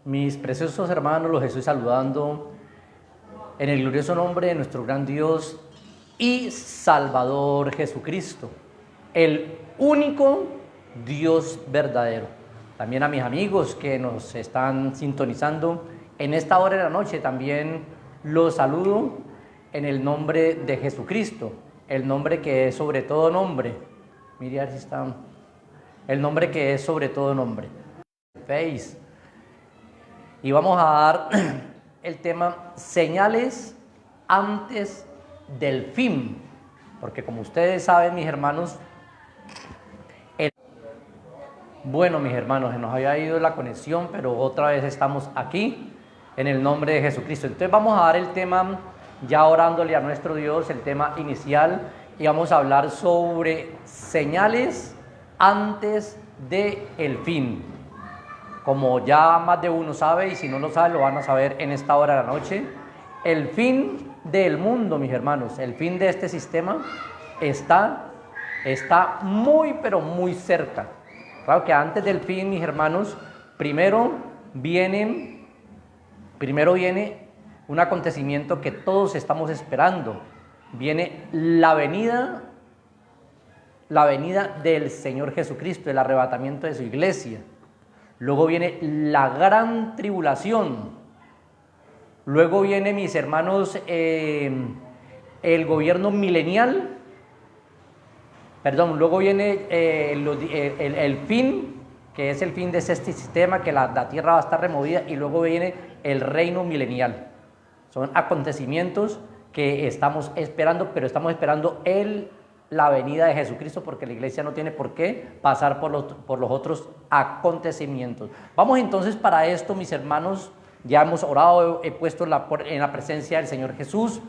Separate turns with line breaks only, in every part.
Mis preciosos hermanos, los estoy saludando en el glorioso nombre de nuestro gran Dios y Salvador Jesucristo, el único Dios verdadero. También a mis amigos que nos están sintonizando en esta hora de la noche, también los saludo en el nombre de Jesucristo, el nombre que es sobre todo nombre. Mire a ver si está. El nombre que es sobre todo nombre. Y vamos a dar el tema señales antes del fin, porque como ustedes saben, mis hermanos, bueno, mis hermanos, se nos había ido la conexión, pero otra vez estamos aquí en el nombre de Jesucristo. Entonces vamos a dar el tema, ya orándole a nuestro Dios, el tema inicial, y vamos a hablar sobre señales antes del fin. Como ya más de uno sabe, y si no lo sabe, lo van a saber en esta hora de la noche, el fin del mundo, mis hermanos, el fin de este sistema está muy, pero muy cerca. Claro que antes del fin, mis hermanos, primero viene un acontecimiento que todos estamos esperando. Viene la venida del Señor Jesucristo, el arrebatamiento de su iglesia. Luego viene la gran tribulación. Luego viene, mis hermanos, el gobierno milenial. Luego viene el fin, que es el fin de este sistema, que la tierra va a estar removida, y luego viene el reino milenial. Son acontecimientos que estamos esperando, pero estamos esperando la venida de Jesucristo, porque la iglesia no tiene por qué pasar por los otros acontecimientos. Vamos entonces para esto, mis hermanos, ya hemos orado, he puesto en la presencia del Señor Jesús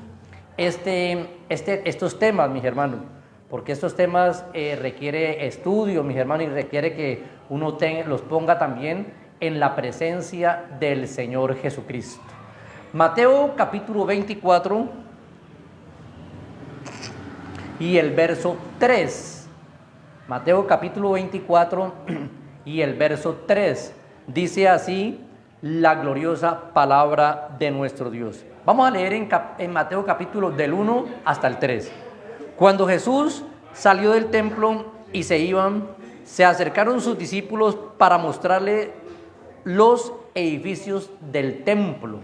estos temas, mis hermanos, porque estos temas requiere estudio, mis hermanos, y requiere que uno los ponga también en la presencia del Señor Jesucristo. Mateo capítulo 24 y el verso 3. Mateo capítulo 24 y el verso 3. Dice así la gloriosa palabra de nuestro Dios. Vamos a leer en Mateo capítulo del 1 hasta el 3. Cuando Jesús salió del templo y se acercaron sus discípulos para mostrarle los edificios del templo.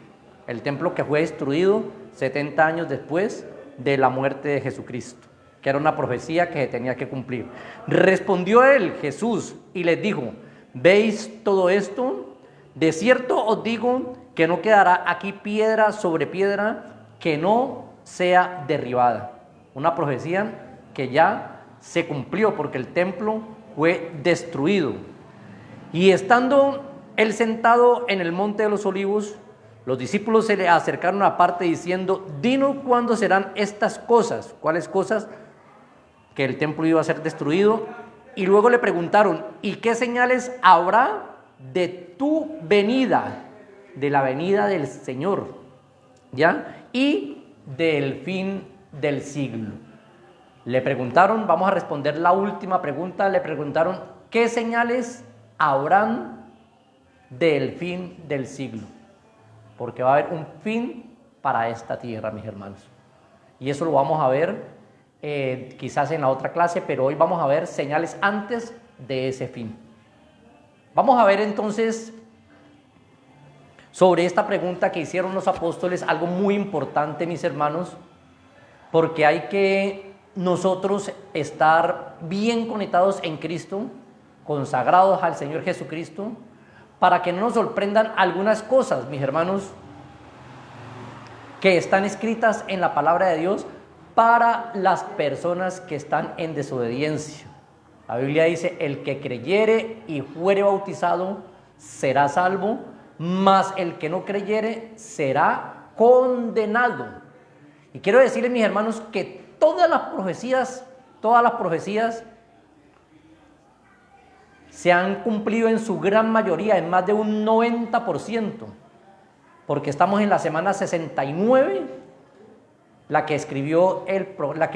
El templo que fue destruido 70 años después de la muerte de Jesucristo, que era una profecía que se tenía que cumplir. Respondió él, Jesús, y les dijo: ¿veis todo esto? De cierto os digo que no quedará aquí piedra sobre piedra que no sea derribada. Una profecía que ya se cumplió, porque el templo fue destruido. Y estando él sentado en el monte de los olivos, los discípulos se le acercaron aparte diciendo: dinos cuándo serán estas cosas. ¿Cuáles cosas? Que el templo iba a ser destruido. Y luego le preguntaron: ¿y qué señales habrá de tu venida, de la venida del Señor, ya, y del fin del siglo? Le preguntaron, vamos a responder la última pregunta, le preguntaron: ¿qué señales habrán del fin del siglo? Porque va a haber un fin para esta tierra, mis hermanos, y eso lo vamos a ver quizás en la otra clase, pero hoy vamos a ver señales antes de ese fin. Vamos a ver entonces sobre esta pregunta que hicieron los apóstoles, algo muy importante, mis hermanos, porque hay que nosotros estar bien conectados en Cristo, consagrados al Señor Jesucristo, para que no nos sorprendan algunas cosas, mis hermanos, que están escritas en la palabra de Dios para las personas que están en desobediencia. La Biblia dice: el que creyere y fuere bautizado será salvo, mas el que no creyere será condenado. Y quiero decirles, mis hermanos, que todas las profecías se han cumplido en su gran mayoría, en más de un 90%, porque estamos en la semana 69, la que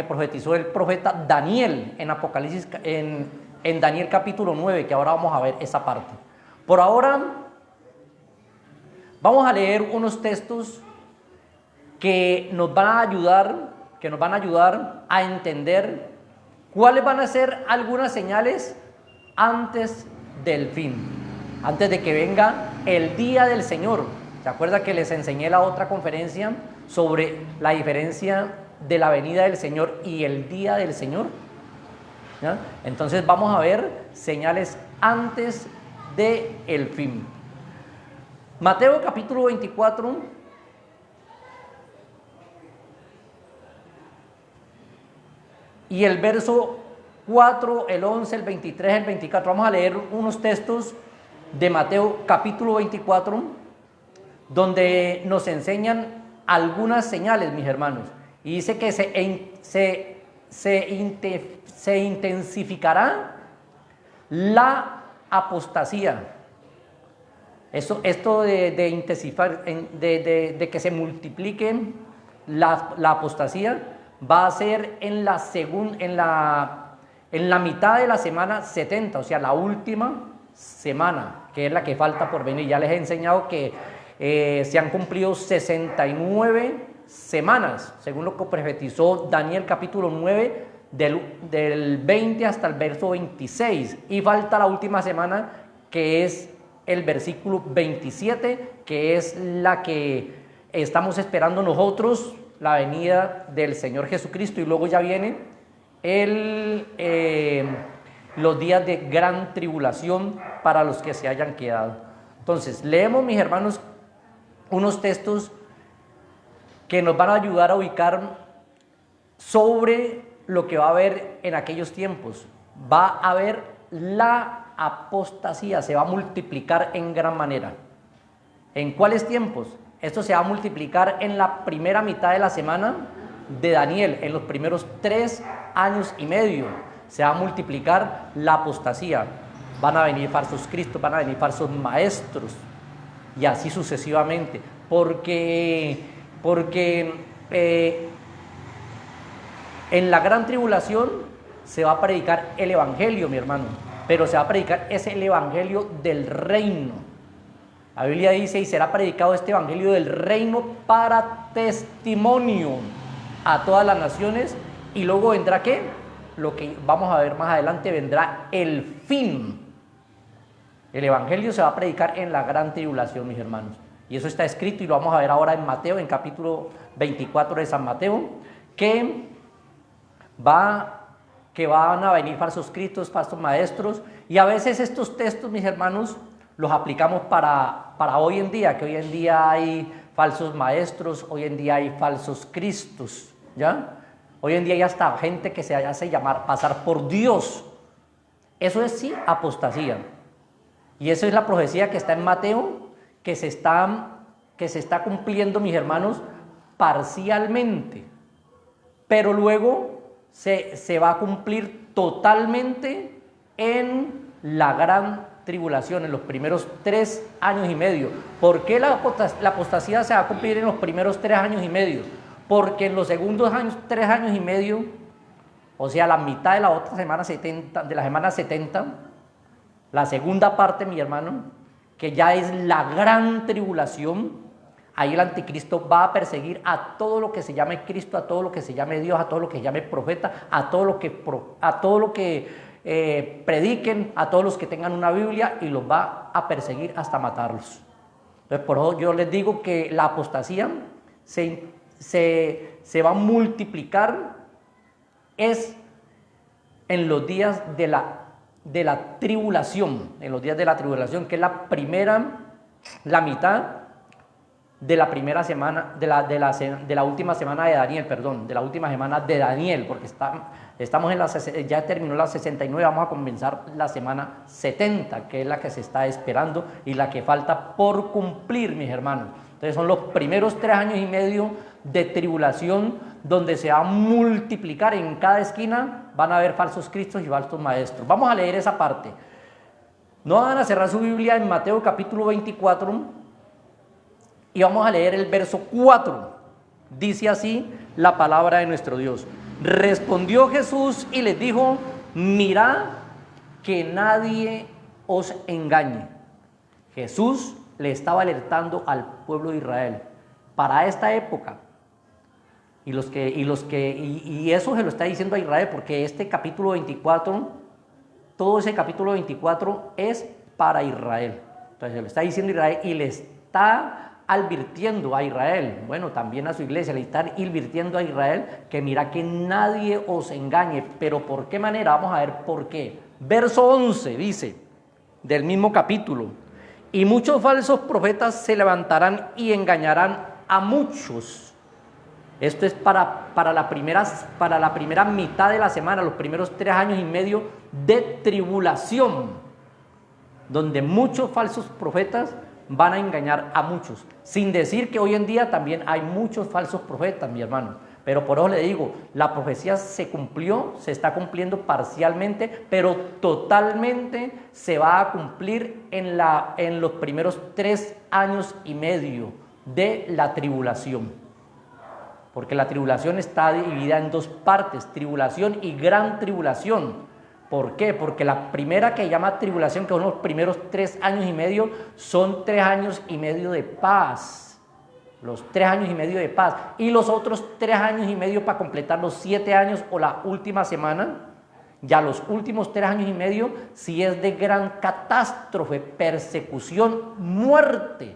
profetizó el profeta Daniel en Apocalipsis, en Daniel capítulo 9, que ahora vamos a ver esa parte. Por ahora Vamos a leer unos textos que nos van a ayudar a entender cuáles van a ser algunas señales antes del fin, antes de que venga el día del Señor. ¿Se acuerda que les enseñé la otra conferencia sobre la diferencia de la venida del Señor y el día del Señor? ¿Ya? Entonces vamos a ver señales antes del fin. Mateo capítulo 24. Y el verso 4, el 11, el 23, el 24. Vamos a leer unos textos de Mateo capítulo 24, donde nos enseñan algunas señales, mis hermanos. Y dice que se intensificará la apostasía. Esto de que se multiplique la apostasía va a ser en la mitad de la semana 70, o sea, la última semana, que es la que falta por venir. Ya les he enseñado que se han cumplido 69 semanas, según lo que profetizó Daniel capítulo 9, del 20 hasta el verso 26, y falta la última semana, que es el versículo 27, que es la que estamos esperando nosotros, la venida del Señor Jesucristo, y luego ya viene los días de gran tribulación para los que se hayan quedado. Entonces, leemos, mis hermanos, unos textos que nos van a ayudar a ubicar sobre lo que va a haber en aquellos tiempos. Va a haber la apostasía, se va a multiplicar en gran manera. ¿En cuáles tiempos? Esto se va a multiplicar en la primera mitad de la semana de Daniel, en los primeros 3 años y medio. Se va a multiplicar la apostasía. Van a venir falsos cristos, van a venir falsos maestros, y así sucesivamente. Porque en la gran tribulación se va a predicar el evangelio, mi hermano, pero se va a predicar el evangelio del reino. La Biblia dice: y será predicado este evangelio del reino para testimonio a todas las naciones. Y luego vendrá, ¿qué? Lo que vamos a ver más adelante, vendrá el fin. El evangelio se va a predicar en la gran tribulación, mis hermanos, y eso está escrito, y lo vamos a ver ahora en Mateo, en capítulo 24 de San Mateo, que van a venir falsos cristos, falsos maestros. Y a veces estos textos, mis hermanos, los aplicamos para hoy en día, que hoy en día hay falsos maestros, hoy en día hay falsos cristos, ¿ya? Hoy en día hay hasta gente que se hace pasar por Dios. Eso es, sí, apostasía. Y eso es la profecía que está en Mateo, que se está cumpliendo, mis hermanos, parcialmente. Pero luego se va a cumplir totalmente en la gran tribulación, en los primeros 3 años y medio. ¿Por qué la apostasía se va a cumplir en los primeros 3 años y medio? Porque en los segundos 3 años y medio, o sea, la mitad de la otra semana 70, de la semana 70, la segunda parte, mi hermano, que ya es la gran tribulación, ahí el anticristo va a perseguir a todo lo que se llame Cristo, a todo lo que se llame Dios, a todo lo que se llame profeta, a todo lo que prediquen, a todos los que tengan una Biblia, y los va a perseguir hasta matarlos. Entonces, por eso yo les digo que la apostasía se va a multiplicar es en los días de la tribulación, en los días de la tribulación, que es la mitad de la primera semana, de la última semana de Daniel, de la última semana de Daniel, porque estamos ya terminó la 69, vamos a comenzar la semana 70, que es la que se está esperando y la que falta por cumplir, mis hermanos. Entonces son los primeros 3 años y medio de tribulación, donde se va a multiplicar en cada esquina, van a haber falsos cristos y falsos maestros. Vamos a leer esa parte. No van a cerrar su Biblia en Mateo capítulo 24 y vamos a leer el verso 4. Dice así la palabra de nuestro Dios: respondió Jesús y les dijo: mirad que nadie os engañe. Jesús le estaba alertando al pueblo de Israel para esta época. Y eso se lo está diciendo a Israel, porque este capítulo 24, todo ese capítulo 24 es para Israel. Entonces se lo está diciendo a Israel y le está advirtiendo a Israel, bueno, también a su iglesia, le está advirtiendo a Israel que mira que nadie os engañe. Pero ¿por qué manera? Vamos a ver por qué. Verso 11 dice, del mismo capítulo, y muchos falsos profetas se levantarán y engañarán a muchos. Esto es para la primera mitad de la semana, los primeros 3 años y medio de tribulación, donde muchos falsos profetas van a engañar a muchos, sin decir que hoy en día también hay muchos falsos profetas, mi hermano. Pero por eso le digo, la profecía se cumplió, se está cumpliendo parcialmente, pero totalmente se va a cumplir en los primeros 3 años y medio de la tribulación. Porque la tribulación está dividida en 2 partes, tribulación y gran tribulación. ¿Por qué? Porque la primera, que llama tribulación, que son los primeros 3 años y medio, son 3 años y medio de paz. Los 3 años y medio de paz. Y los otros 3 años y medio para completar los 7 años o la última semana. Ya los últimos 3 años y medio, si es de gran catástrofe, persecución, muerte.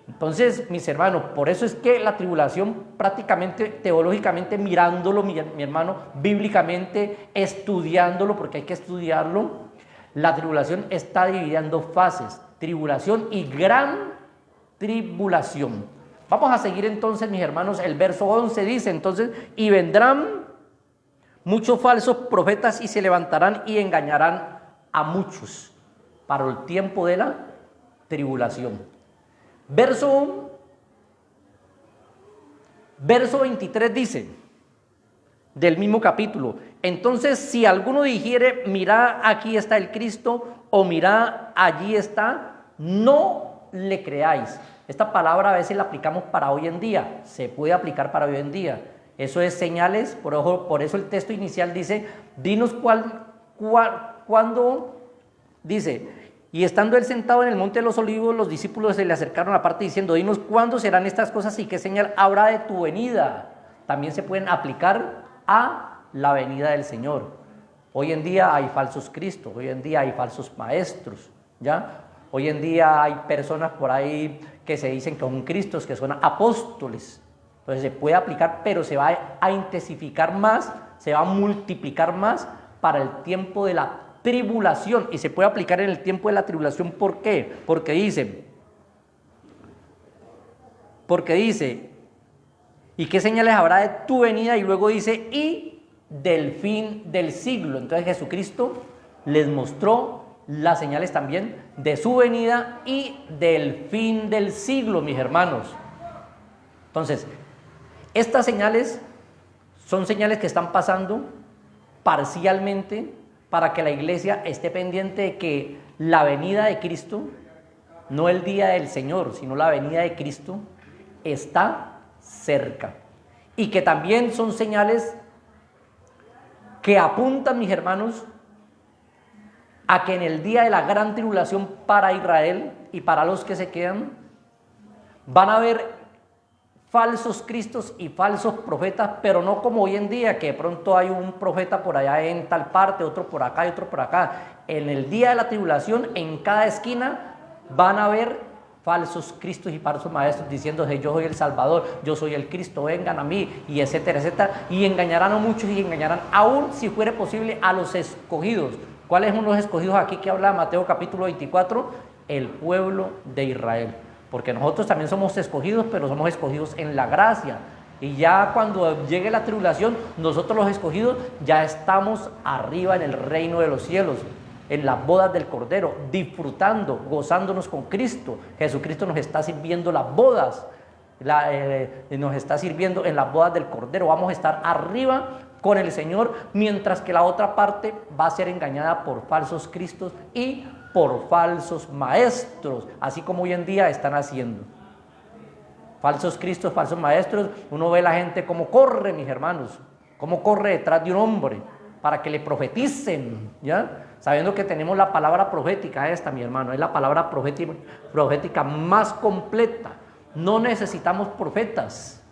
Entonces, mis hermanos, por eso es que la tribulación, prácticamente teológicamente mirándolo, mi hermano, bíblicamente estudiándolo, porque hay que estudiarlo, la tribulación está dividida en 2 fases, tribulación y gran tribulación. Vamos a seguir entonces, mis hermanos, el verso 11 dice entonces, y vendrán muchos falsos profetas y se levantarán y engañarán a muchos para el tiempo de la tribulación. Verso 23 dice, del mismo capítulo, entonces si alguno dijere, mira aquí está el Cristo, o mira allí está, no le creáis. Esta palabra a veces la aplicamos para hoy en día, se puede aplicar para hoy en día. Eso es señales, por eso el texto inicial dice, dinos cuándo, dice, y estando él sentado en el monte de los olivos, los discípulos se le acercaron aparte diciendo, dinos cuándo serán estas cosas y qué señal habrá de tu venida. También se pueden aplicar a la venida del Señor. Hoy en día hay falsos cristos, hoy en día hay falsos maestros, ¿ya? Hoy en día hay personas por ahí que se dicen que son cristos, que son apóstoles. Entonces se puede aplicar, pero se va a intensificar más, se va a multiplicar más para el tiempo de la tribulación, y se puede aplicar en el tiempo de la tribulación. ¿Por qué? Porque dice, ¿y qué señales habrá de tu venida? Y luego dice, y del fin del siglo. Entonces Jesucristo les mostró las señales también de su venida y del fin del siglo, mis hermanos. Entonces, estas señales son señales que están pasando parcialmente para que la iglesia esté pendiente de que la venida de Cristo, no el día del Señor, sino la venida de Cristo, está cerca. Y que también son señales que apuntan, mis hermanos, a que en el día de la gran tribulación para Israel y para los que se quedan, van a haber falsos cristos y falsos profetas, pero no como hoy en día, que de pronto hay un profeta por allá en tal parte, otro por acá y otro por acá. En el día de la tribulación, en cada esquina, van a haber falsos cristos y falsos maestros diciéndose, yo soy el Salvador, yo soy el Cristo, vengan a mí, y etcétera, etcétera. Y engañarán a muchos y engañarán, aún si fuera posible, a los escogidos. ¿Cuáles son los escogidos aquí que habla Mateo capítulo 24? El pueblo de Israel. Porque nosotros también somos escogidos, pero somos escogidos en la gracia. Y ya cuando llegue la tribulación, nosotros los escogidos ya estamos arriba en el reino de los cielos, en las bodas del Cordero, disfrutando, gozándonos con Cristo. Jesucristo nos está sirviendo las bodas, nos está sirviendo en las bodas del Cordero. Vamos a estar arriba con el Señor, mientras que la otra parte va a ser engañada por falsos cristos y por falsos maestros, así como hoy en día están haciendo. Falsos cristos, falsos maestros, uno ve la gente cómo corre, mis hermanos, cómo corre detrás de un hombre para que le profeticen, ¿ya? sabiendo que tenemos la palabra profética esta, mi hermano, es la palabra profética más completa. No necesitamos profetas,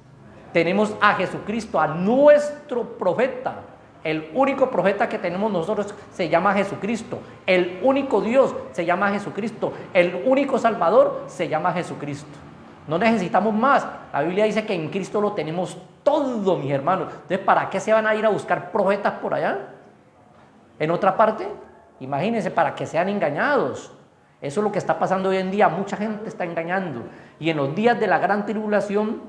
tenemos a Jesucristo, a nuestro profeta. El único profeta que tenemos nosotros se llama Jesucristo, el único Dios se llama Jesucristo, el único Salvador se llama Jesucristo. No necesitamos más. La Biblia dice que en Cristo lo tenemos todo, mis hermanos. Entonces, ¿para qué se van a ir a buscar profetas por allá? En otra parte, imagínense, para que sean engañados. Eso es lo que está pasando hoy en día. Mucha gente está engañando. Y en los días de la gran tribulación,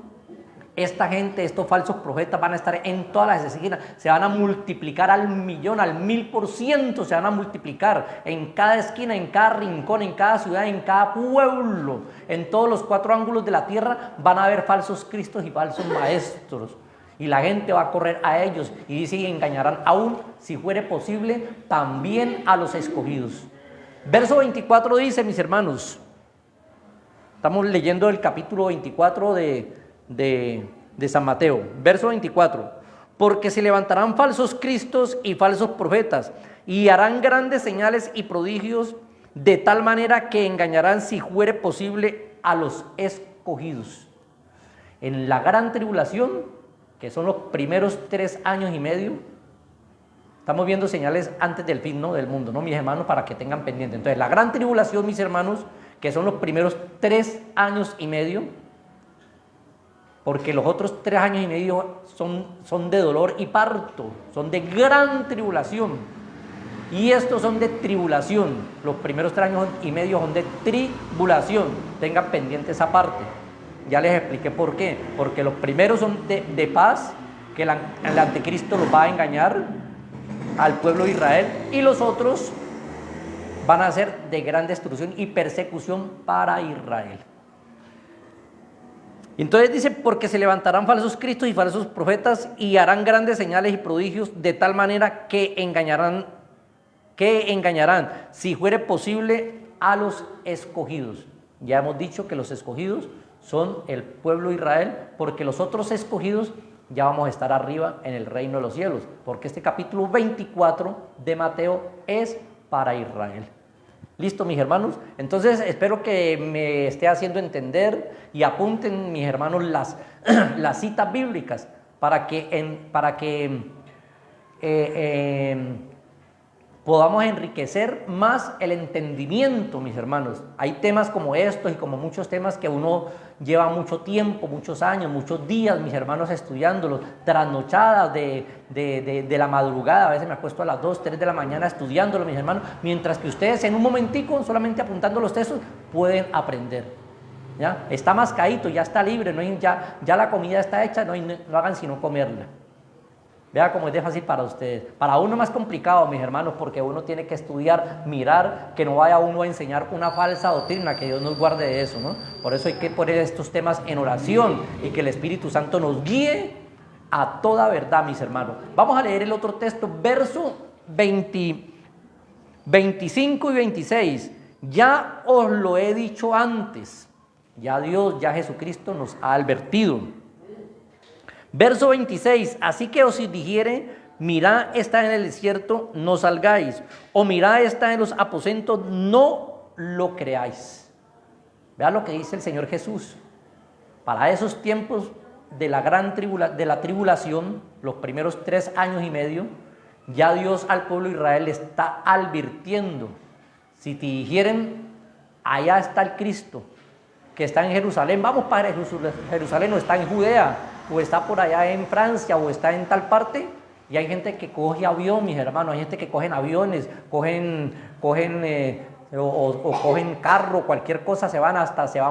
esta gente, estos falsos profetas van a estar en todas las esquinas. Se van a multiplicar al millón, al 1000%. Se van a multiplicar en cada esquina, en cada rincón, en cada ciudad, en cada pueblo. En todos los 4 ángulos de la tierra van a haber falsos cristos y falsos maestros. Y la gente va a correr a ellos y dice, y engañarán aún, si fuere posible, también a los escogidos. Verso 24 dice, mis hermanos, estamos leyendo el capítulo 24 de San Mateo, verso 24, porque se levantarán falsos cristos y falsos profetas, y harán grandes señales y prodigios, de tal manera que engañarán, si fuere posible, a los escogidos. En la gran tribulación, que son los primeros 3 años y medio, estamos viendo señales antes del fin, ¿no?, del mundo, ¿no, mis hermanos? Para que tengan pendiente. Entonces, la gran tribulación, mis hermanos, que son los primeros 3 años y medio, porque los otros 3 años y medio son de dolor y parto, son de gran tribulación, y estos son de tribulación. Los primeros 3 años y medio son de tribulación. Tengan pendiente esa parte. Ya les expliqué por qué. Porque los primeros son de paz, que el anticristo los va a engañar al pueblo de Israel, y los otros van a ser de gran destrucción y persecución para Israel. Entonces dice, porque se levantarán falsos cristos y falsos profetas y harán grandes señales y prodigios, de tal manera que engañarán, si fuere posible, a los escogidos. Ya hemos dicho que los escogidos son el pueblo de Israel, porque los otros escogidos ya vamos a estar arriba en el reino de los cielos, porque este capítulo 24 de Mateo es para Israel. ¿Listo, mis hermanos? Entonces espero que me esté haciendo entender, y apunten, mis hermanos, las citas bíblicas para que podamos enriquecer más el entendimiento, mis hermanos. Hay temas como estos y como muchos temas que uno lleva mucho tiempo, muchos años, muchos días, mis hermanos, estudiándolos, trasnochadas de la madrugada. A veces me acuesto a las 2, 3 de la mañana estudiándolos, mis hermanos, mientras que ustedes en un momentico, solamente apuntando los textos, pueden aprender. ¿Ya? Está mascadito, ya está libre, ya la comida está hecha, no hagan sino comerla. Vea cómo es de fácil para ustedes. Para uno más complicado, mis hermanos, porque uno tiene que estudiar, mirar, que no vaya uno a enseñar una falsa doctrina, que Dios nos guarde de eso, ¿no? Por eso hay que poner estos temas en oración y que el Espíritu Santo nos guíe a toda verdad, mis hermanos. Vamos a leer el otro texto, verso 25 y 26. Ya os lo he dicho antes. Ya Dios, ya Jesucristo nos ha advertido. Verso 26, así que os dijere, mirad, está en el desierto, no salgáis, o mirad, está en los aposentos, no lo creáis. Vean lo que dice el Señor Jesús. Para esos tiempos de la tribulación, los primeros 3 años y medio, ya Dios al pueblo de Israel le está advirtiendo. Si te dijeren, allá está el Cristo, que está en Jerusalén, vamos para Jerusalén, o está en Judea, o está por allá en Francia, o está en tal parte. Y hay gente que coge avión, mis hermanos, hay gente que cogen aviones, cogen carro, cualquier cosa, se van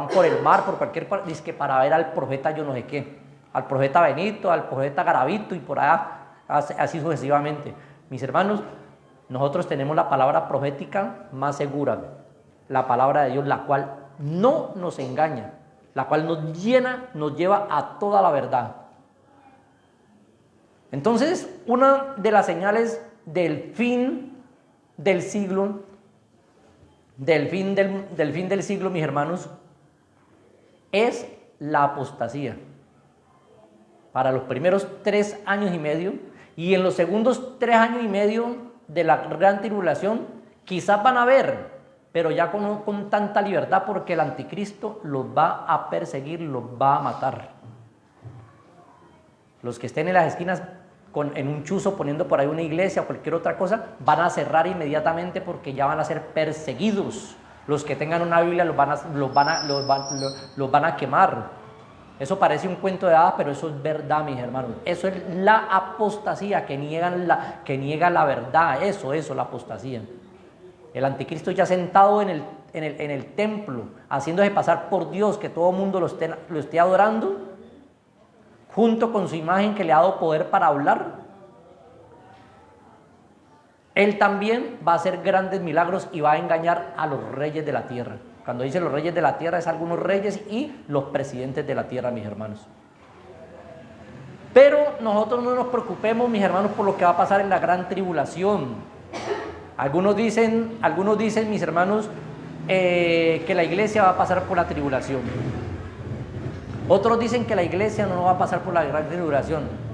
por el mar, por cualquier parte, dice que para ver al profeta yo no sé qué, al profeta Benito, al profeta Garavito, y por allá, así sucesivamente. Mis hermanos, nosotros tenemos la palabra profética más segura, la palabra de Dios, la cual no nos engaña, la cual nos lleva a toda la verdad. Entonces, una de las señales del fin del siglo, del fin del siglo, mis hermanos, es la apostasía. Para los primeros 3 años y medio, y en los segundos 3 años y medio de la gran tribulación, Quizás van a ver, pero ya con tanta libertad, porque el anticristo los va a perseguir, los va a matar. Los que estén en las esquinas en un chuzo poniendo por ahí una iglesia o cualquier otra cosa, van a cerrar inmediatamente porque ya van a ser perseguidos. Los que tengan una Biblia los van a quemar. Eso parece un cuento de hadas, pero eso es verdad, mis hermanos. Eso es la apostasía, que niega la verdad. Eso, la apostasía. El anticristo ya sentado en el templo, haciéndose pasar por Dios, que todo el mundo lo esté adorando, junto con su imagen que le ha dado poder para hablar. Él también va a hacer grandes milagros y va a engañar a los reyes de la tierra. Cuando dice los reyes de la tierra, es algunos reyes y los presidentes de la tierra, mis hermanos. Pero nosotros no nos preocupemos, mis hermanos, por lo que va a pasar en la gran tribulación. Algunos dicen, mis hermanos, que la iglesia va a pasar por la tribulación. Otros dicen que la iglesia no va a pasar por la gran tribulación.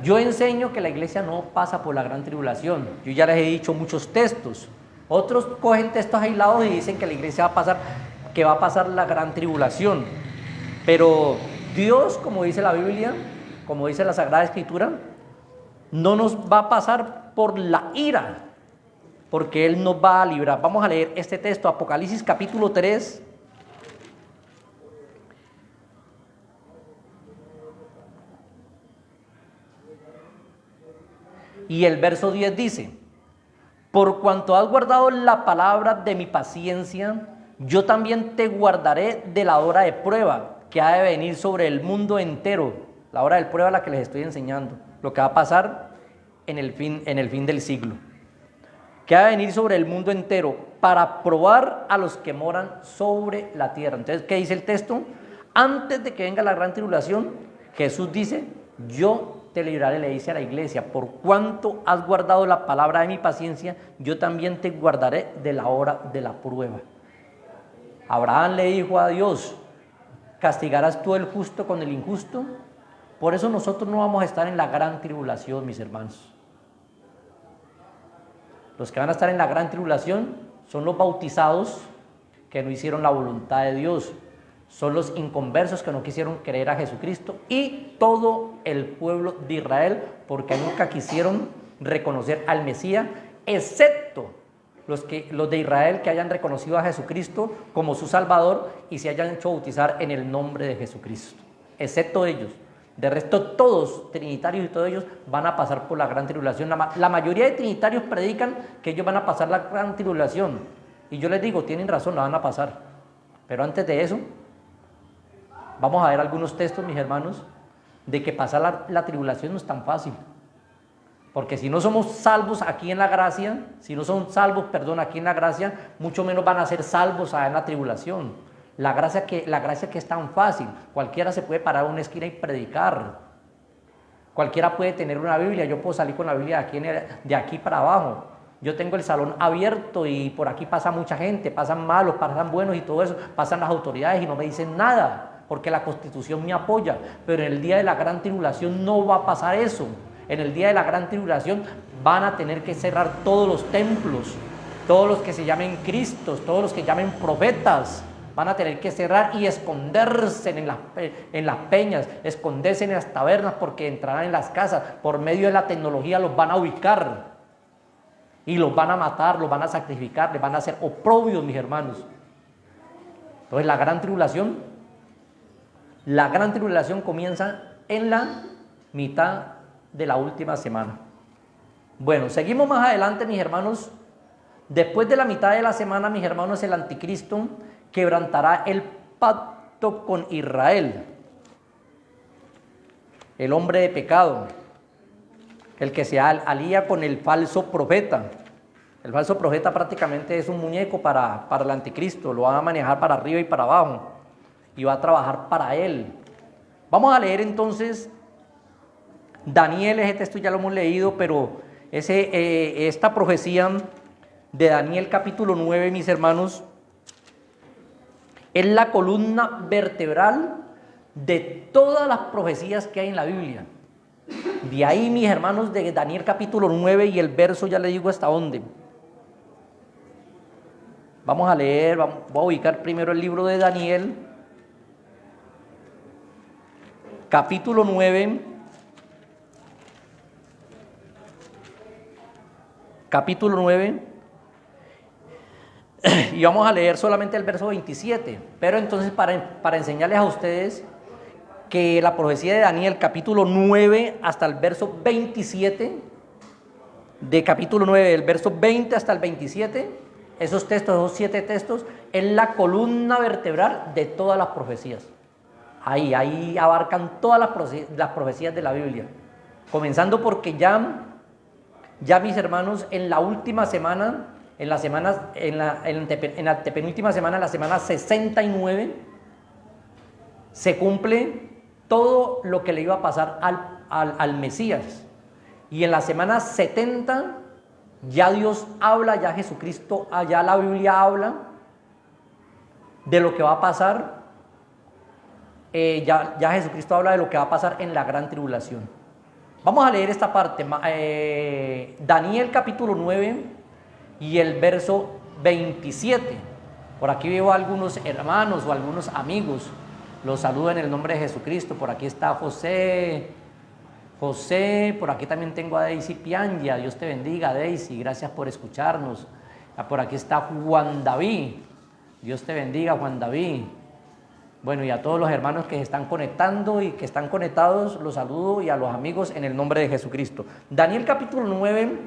Yo enseño que la iglesia no pasa por la gran tribulación. Yo ya les he dicho muchos textos. Otros cogen textos aislados y dicen que la iglesia que va a pasar la gran tribulación. Pero Dios, como dice la Biblia, como dice la Sagrada Escritura, no nos va a pasar por la ira, porque Él nos va a librar. Vamos a leer este texto, Apocalipsis capítulo 3. Y el verso 10 dice: por cuanto has guardado la palabra de mi paciencia, yo también te guardaré de la hora de prueba que ha de venir sobre el mundo entero. La hora de prueba a la que les estoy enseñando, lo que va a pasar en el fin del siglo, que ha de venir sobre el mundo entero para probar a los que moran sobre la tierra. Entonces, ¿qué dice el texto? Antes de que venga la gran tribulación, Jesús dice: yo te libraré, le dice a la iglesia, por cuanto has guardado la palabra de mi paciencia, yo también te guardaré de la hora de la prueba. Abraham le dijo a Dios: ¿castigarás tú el justo con el injusto? Por eso nosotros no vamos a estar en la gran tribulación, mis hermanos. Los que van a estar en la gran tribulación son los bautizados que no hicieron la voluntad de Dios. Son los inconversos que no quisieron creer a Jesucristo, y todo el pueblo de Israel, porque nunca quisieron reconocer al Mesías, excepto los de Israel que hayan reconocido a Jesucristo como su Salvador y se hayan hecho bautizar en el nombre de Jesucristo. Excepto ellos. De resto, todos, trinitarios y todos ellos, van a pasar por la gran tribulación. La mayoría de trinitarios predican que ellos van a pasar la gran tribulación. Y yo les digo, tienen razón, la van a pasar. Pero antes de eso, vamos a ver algunos textos, mis hermanos, de que pasar la tribulación no es tan fácil. Porque si no somos salvos aquí en la gracia, aquí en la gracia, mucho menos van a ser salvos en la tribulación. La gracia que es tan fácil, cualquiera se puede parar a una esquina y predicar. Cualquiera puede tener una Biblia, yo puedo salir con la Biblia de aquí para abajo. Yo tengo el salón abierto y por aquí pasa mucha gente, pasan malos, pasan buenos y todo eso, pasan las autoridades y no me dicen nada, porque la Constitución me apoya. Pero en el día de la gran tribulación no va a pasar eso. En el día de la gran tribulación van a tener que cerrar todos los templos, todos los que se llamen Cristos, todos los que llamen profetas, van a tener que cerrar y esconderse en las peñas, esconderse en las tabernas, porque entrarán en las casas. Por medio de la tecnología los van a ubicar y los van a matar, los van a sacrificar, les van a hacer oprobios, mis hermanos. Entonces la gran tribulación comienza en la mitad de la última semana. Bueno, seguimos más adelante, mis hermanos. Después de la mitad de la semana, mis hermanos, el anticristo quebrantará el pacto con Israel, el hombre de pecado, el que se alía con el falso profeta. El falso profeta prácticamente es un muñeco para el anticristo, lo van a manejar para arriba y para abajo y va a trabajar para él. Vamos a leer entonces Daniel. Ese texto ya lo hemos leído, pero esta profecía de Daniel capítulo 9, mis hermanos, es la columna vertebral de todas las profecías que hay en la Biblia. De ahí, mis hermanos, de Daniel capítulo 9 y el verso, ya le digo hasta dónde. Vamos a leer, voy a ubicar primero el libro de Daniel, capítulo 9, y vamos a leer solamente el verso 27, pero entonces para enseñarles a ustedes que la profecía de Daniel, capítulo 9 hasta el verso 27, de capítulo 9, del verso 20 hasta el 27, esos 7 textos, es la columna vertebral de todas las profecías. Ahí abarcan todas las profecías de la Biblia, comenzando porque ya mis hermanos, en la última semana, en la antepenúltima semana, en la semana 69, se cumple todo lo que le iba a pasar al Mesías. Y en la semana 70 ya Dios habla, ya Jesucristo, ya la Biblia habla de lo que va a pasar. Ya Jesucristo habla de lo que va a pasar en la gran tribulación. Vamos a leer esta parte, Daniel capítulo 9 y el verso 27. Por aquí veo a algunos hermanos o algunos amigos. Los saludo en el nombre de Jesucristo. Por aquí está José, por aquí también tengo a Daisy Piangia. Dios te bendiga, Daisy, gracias por escucharnos. Por aquí está Juan David. Dios te bendiga, Juan David. Bueno, y a todos los hermanos que se están conectando y que están conectados, los saludo, y a los amigos en el nombre de Jesucristo. Daniel capítulo 9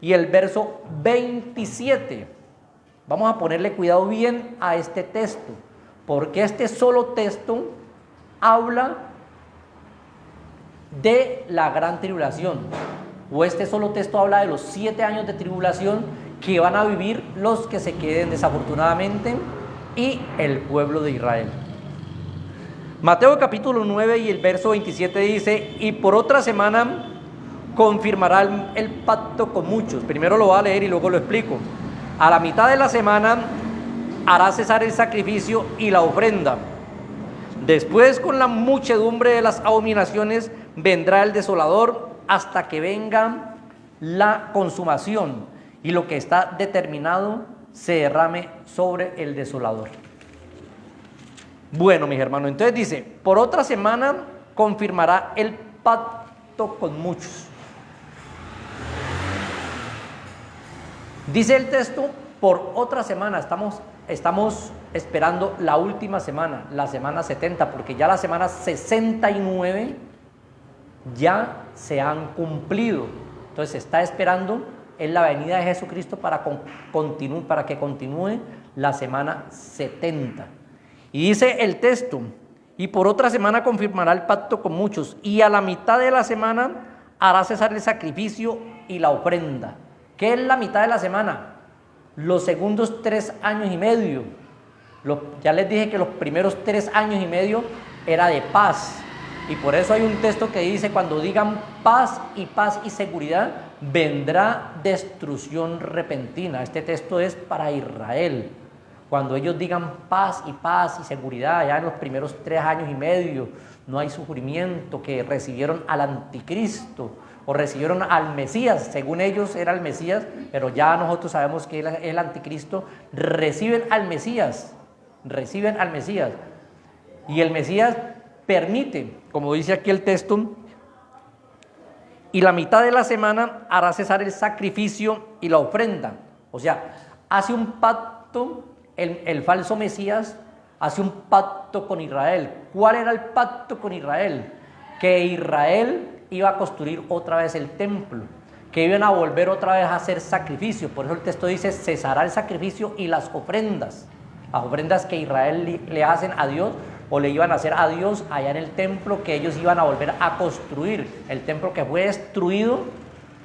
y el verso 27. Vamos a ponerle cuidado bien a este texto, porque este solo texto habla de la gran tribulación, o este solo texto habla de los 7 años de tribulación que van a vivir los que se queden desafortunadamente y el pueblo de Israel. Mateo capítulo 9 y el verso 27 dice: y por otra semana confirmará el pacto con muchos. Primero lo voy a leer y luego lo explico. A la mitad de la semana hará cesar el sacrificio y la ofrenda. Después, con la muchedumbre de las abominaciones, vendrá el desolador hasta que venga la consumación y lo que está determinado se derrame sobre el desolador. Bueno, mis hermanos, entonces dice: por otra semana confirmará el pacto con muchos. Dice el texto, por otra semana. Estamos esperando la última semana, la semana 70, porque ya la semana 69 ya se han cumplido. Entonces se está esperando en la venida de Jesucristo para que continúe la semana 70. Y dice el texto: y por otra semana confirmará el pacto con muchos, y a la mitad de la semana hará cesar el sacrificio y la ofrenda. ¿Qué es la mitad de la semana? Los segundos 3 años y medio. Ya les dije que los primeros 3 años y medio era de paz, y por eso hay un texto que dice: cuando digan paz y seguridad, vendrá destrucción repentina. Este texto es para Israel. Cuando ellos digan paz y seguridad, ya en los primeros 3 años y medio no hay sufrimiento, que recibieron al anticristo o recibieron al Mesías. Según ellos era el Mesías, pero ya nosotros sabemos que es el anticristo. Reciben al Mesías, y el Mesías permite, como dice aquí el texto: y la mitad de la semana hará cesar el sacrificio y la ofrenda. O sea, hace un pacto. El falso Mesías hace un pacto con Israel. ¿Cuál era el pacto con Israel? Que Israel iba a construir otra vez el templo, que iban a volver otra vez a hacer sacrificio. Por eso el texto dice: cesará el sacrificio y las ofrendas que Israel le hacen a Dios, o le iban a hacer a Dios allá en el templo que ellos iban a volver a construir. El templo que fue destruido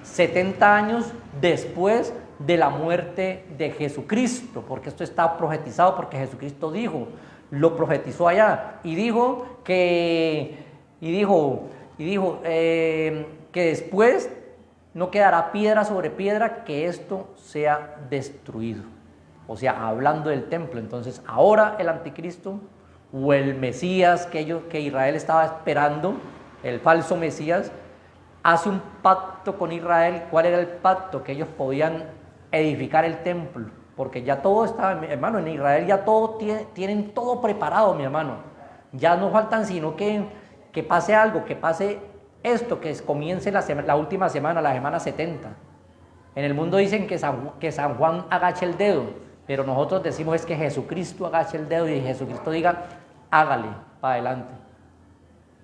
70 años después de la muerte de Jesucristo, porque esto está profetizado, porque Jesucristo lo profetizó allá, y dijo que después no quedará piedra sobre piedra que esto sea destruido. O sea, hablando del templo. Entonces ahora el anticristo, o el Mesías que Israel estaba esperando, el falso Mesías, hace un pacto con Israel. ¿Cuál era el pacto? Que ellos podían edificar el templo, porque ya todo está, mi hermano, en Israel ya todo tienen todo preparado, mi hermano. Ya no faltan sino que pase algo, que pase esto, que comience la última semana, la semana 70. En el mundo dicen que San Juan agache el dedo, pero nosotros decimos es que Jesucristo agache el dedo y Jesucristo diga, hágale para adelante.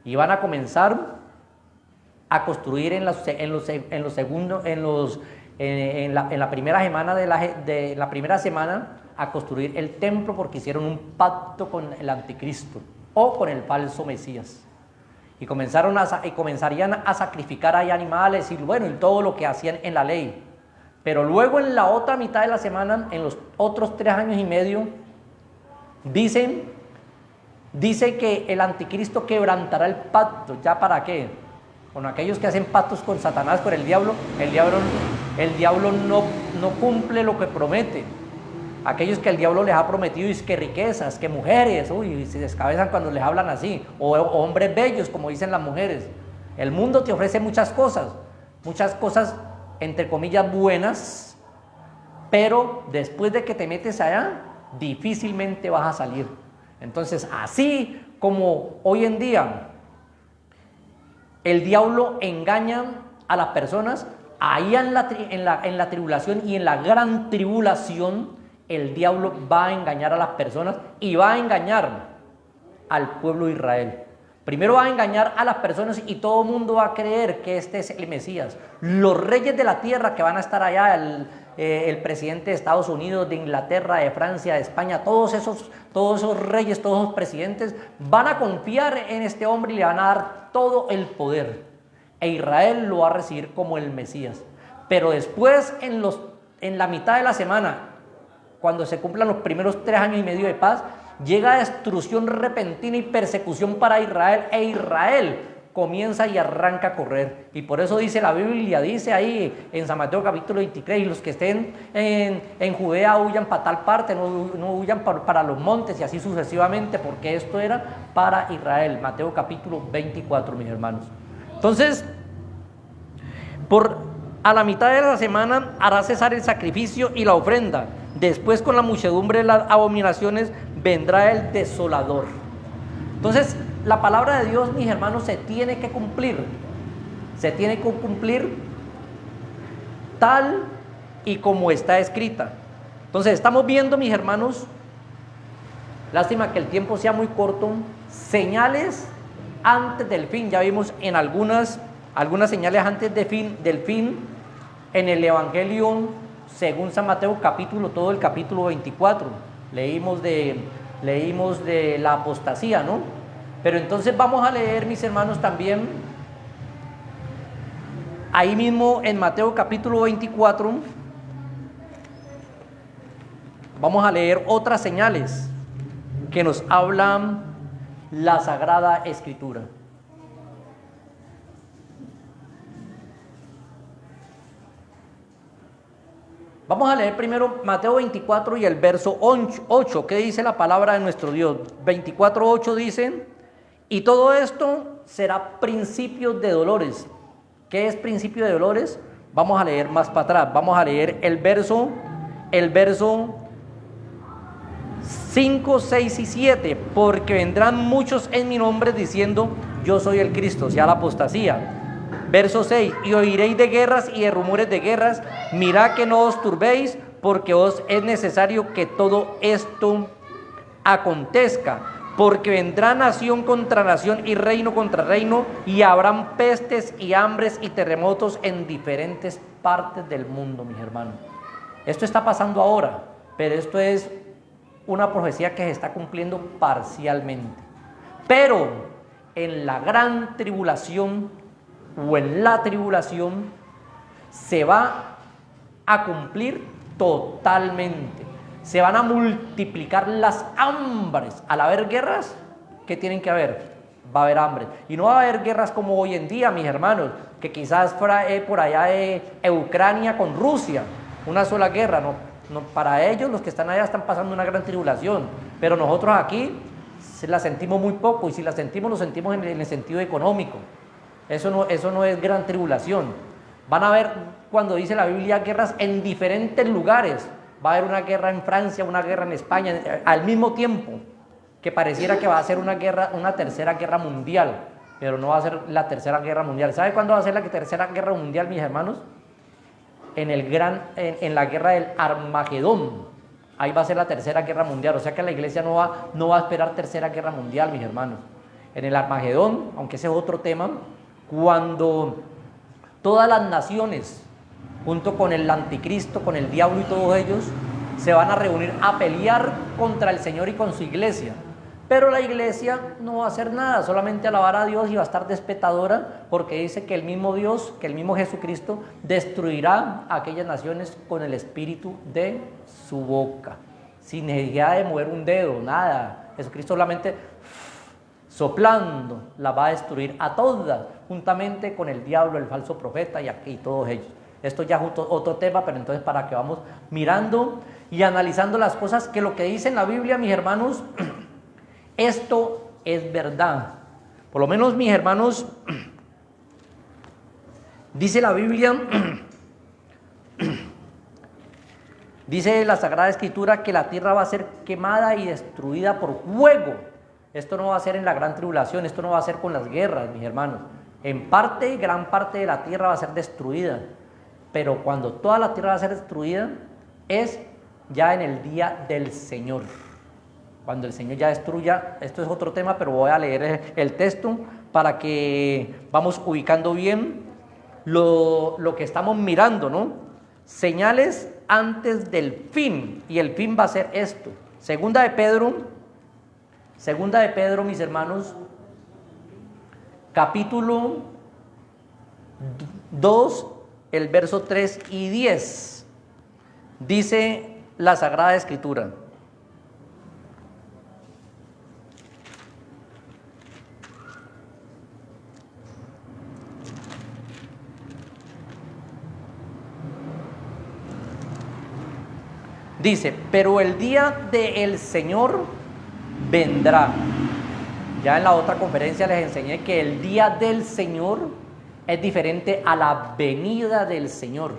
Y van a comenzar a construir en la primera semana de la primera semana, a construir el templo, porque hicieron un pacto con el anticristo o con el falso Mesías. Y comenzarían a sacrificar ahí animales y bueno, y todo lo que hacían en la ley. Pero luego en la otra mitad de la semana, en los otros 3 años y medio, dice que el anticristo quebrantará el pacto. ¿Ya para qué? Con aquellos que hacen pactos con Satanás, con el diablo no cumple lo que promete. Aquellos que el diablo les ha prometido es que riquezas, que mujeres, uy, se descabezan cuando les hablan así, o hombres bellos, como dicen las mujeres. El mundo te ofrece muchas cosas entre comillas buenas, pero después de que te metes allá, difícilmente vas a salir. Entonces, así como hoy en día el diablo engaña a las personas, ahí en la tribulación y en la gran tribulación, el diablo va a engañar a las personas y va a engañar al pueblo de Israel. Primero va a engañar a las personas y todo el mundo va a creer que este es el Mesías. Los reyes de la tierra que van a estar allá, el presidente de Estados Unidos, de Inglaterra, de Francia, de España, todos esos reyes, todos esos presidentes van a confiar en este hombre y le van a dar todo el poder. E Israel lo va a recibir como el Mesías. Pero después, en la mitad de la semana, cuando se cumplan los primeros 3 años y medio de paz, llega destrucción repentina y persecución para Israel, e Israel comienza y arranca a correr. Y por eso dice la Biblia, dice ahí en San Mateo capítulo 23, y los que estén en Judea huyan para tal parte, no huyan para los montes, y así sucesivamente, porque esto era para Israel. Mateo capítulo 24, mis hermanos. Entonces, a la mitad de la semana hará cesar el sacrificio y la ofrenda. Después, con la muchedumbre de las abominaciones, vendrá el desolador. Entonces, la palabra de Dios, mis hermanos, se tiene que cumplir. Se tiene que cumplir tal y como está escrita. Entonces, estamos viendo, mis hermanos, lástima que el tiempo sea muy corto, señales antes del fin. Ya vimos en algunas señales antes del fin en el Evangelio según San Mateo, todo el capítulo 24. Leímos de la apostasía, ¿no? Pero entonces vamos a leer, mis hermanos, también ahí mismo en Mateo capítulo 24, vamos a leer otras señales que nos hablan la Sagrada Escritura. Vamos a leer primero Mateo 24 y el verso 8. ¿Qué dice la palabra de nuestro Dios? 24:8 dice: y todo esto será principio de dolores. ¿Qué es principio de dolores? Vamos a leer más para atrás. Vamos a leer el verso 5, 6 y 7. Porque vendrán muchos en mi nombre diciendo: yo soy el Cristo, o sea, la apostasía. Verso 6: y oiréis de guerras y de rumores de guerras. Mirad que no os turbéis, porque os es necesario que todo esto acontezca. Porque vendrá nación contra nación y reino contra reino, y habrán pestes y hambres y terremotos en diferentes partes del mundo, mis hermanos. Esto está pasando ahora, pero esto es una profecía que se está cumpliendo parcialmente. Pero en la gran tribulación o en la tribulación se va a cumplir totalmente. Se van a multiplicar las hambres. Al haber guerras, ¿qué tienen que haber? Va a haber hambre. Y no va a haber guerras como hoy en día, mis hermanos, que quizás fuera por allá Ucrania con Rusia, una sola guerra. No, para ellos, los que están allá, están pasando una gran tribulación. Pero nosotros aquí la sentimos muy poco, y si la sentimos, lo sentimos en el sentido económico. Eso no es gran tribulación. Van a haber, cuando dice la Biblia, guerras en diferentes lugares. Va a haber una guerra en Francia, una guerra en España, al mismo tiempo, que pareciera que va a ser una guerra, una tercera guerra mundial, pero no va a ser la tercera guerra mundial. ¿Sabe cuándo va a ser la tercera guerra mundial, mis hermanos? En la guerra del Armagedón. Ahí va a ser la tercera guerra mundial. O sea que la iglesia no va a esperar tercera guerra mundial, mis hermanos. En el Armagedón, aunque ese es otro tema, cuando todas las naciones, junto con el anticristo, con el diablo y todos ellos, se van a reunir a pelear contra el Señor y con su iglesia. Pero la iglesia no va a hacer nada, solamente alabar a Dios y va a estar despetadora, porque dice que el mismo Dios, que el mismo Jesucristo destruirá a aquellas naciones con el espíritu de su boca, sin necesidad de mover un dedo, nada. Jesucristo solamente soplando la va a destruir a todas, juntamente con el diablo, el falso profeta y todos ellos. Esto ya es otro tema, pero entonces para que vamos mirando y analizando las cosas, que lo que dice en la Biblia, mis hermanos, esto es verdad. Por lo menos, mis hermanos, dice la Biblia, dice la Sagrada Escritura que la tierra va a ser quemada y destruida por fuego. Esto no va a ser en la gran tribulación, esto no va a ser con las guerras, mis hermanos. En parte, gran parte de la tierra va a ser destruida, pero cuando toda la tierra va a ser destruida es ya en el día del Señor. Cuando el Señor ya destruya, esto es otro tema, pero voy a leer el texto para que vamos ubicando bien lo que estamos mirando, ¿no? Señales antes del fin, y el fin va a ser esto. Segunda de Pedro, mis hermanos, capítulo 2, el verso 3 y 10, dice la Sagrada Escritura: dice, pero el día del Señor vendrá. Ya en la otra conferencia les enseñé que el día del Señor es diferente a la venida del Señor.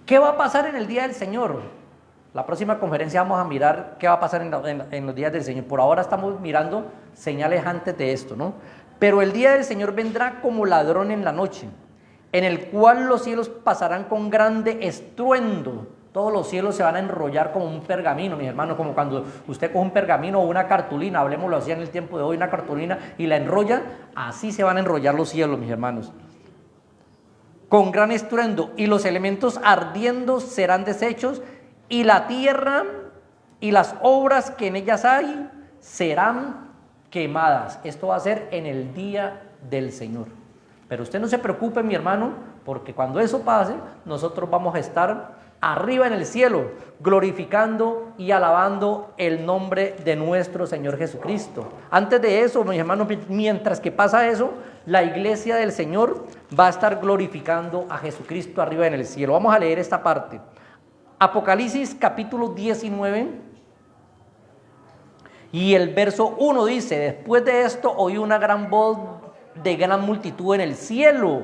¿Qué va a pasar en el día del Señor? La próxima conferencia vamos a mirar qué va a pasar en los días del Señor. Por ahora estamos mirando señales antes de esto, ¿no? Pero el día del Señor vendrá como ladrón en la noche, en el cual los cielos pasarán con grande estruendo. Todos los cielos se van a enrollar como un pergamino, mis hermanos, como cuando usted coge un pergamino o una cartulina, hablemoslo así en el tiempo de hoy, una cartulina, y la enrolla, así se van a enrollar los cielos, mis hermanos. Con gran estruendo, y los elementos ardiendo serán deshechos, y la tierra y las obras que en ellas hay serán quemadas. Esto va a ser en el día del Señor. Pero usted no se preocupe, mi hermano, porque cuando eso pase, nosotros vamos a estar arriba en el cielo, glorificando y alabando el nombre de nuestro Señor Jesucristo. Antes de eso, mis hermanos, mientras que pasa eso, la iglesia del Señor va a estar glorificando a Jesucristo arriba en el cielo. Vamos a leer esta parte. Apocalipsis capítulo 19 y el verso 1 dice: después de esto oí una gran voz de gran multitud en el cielo,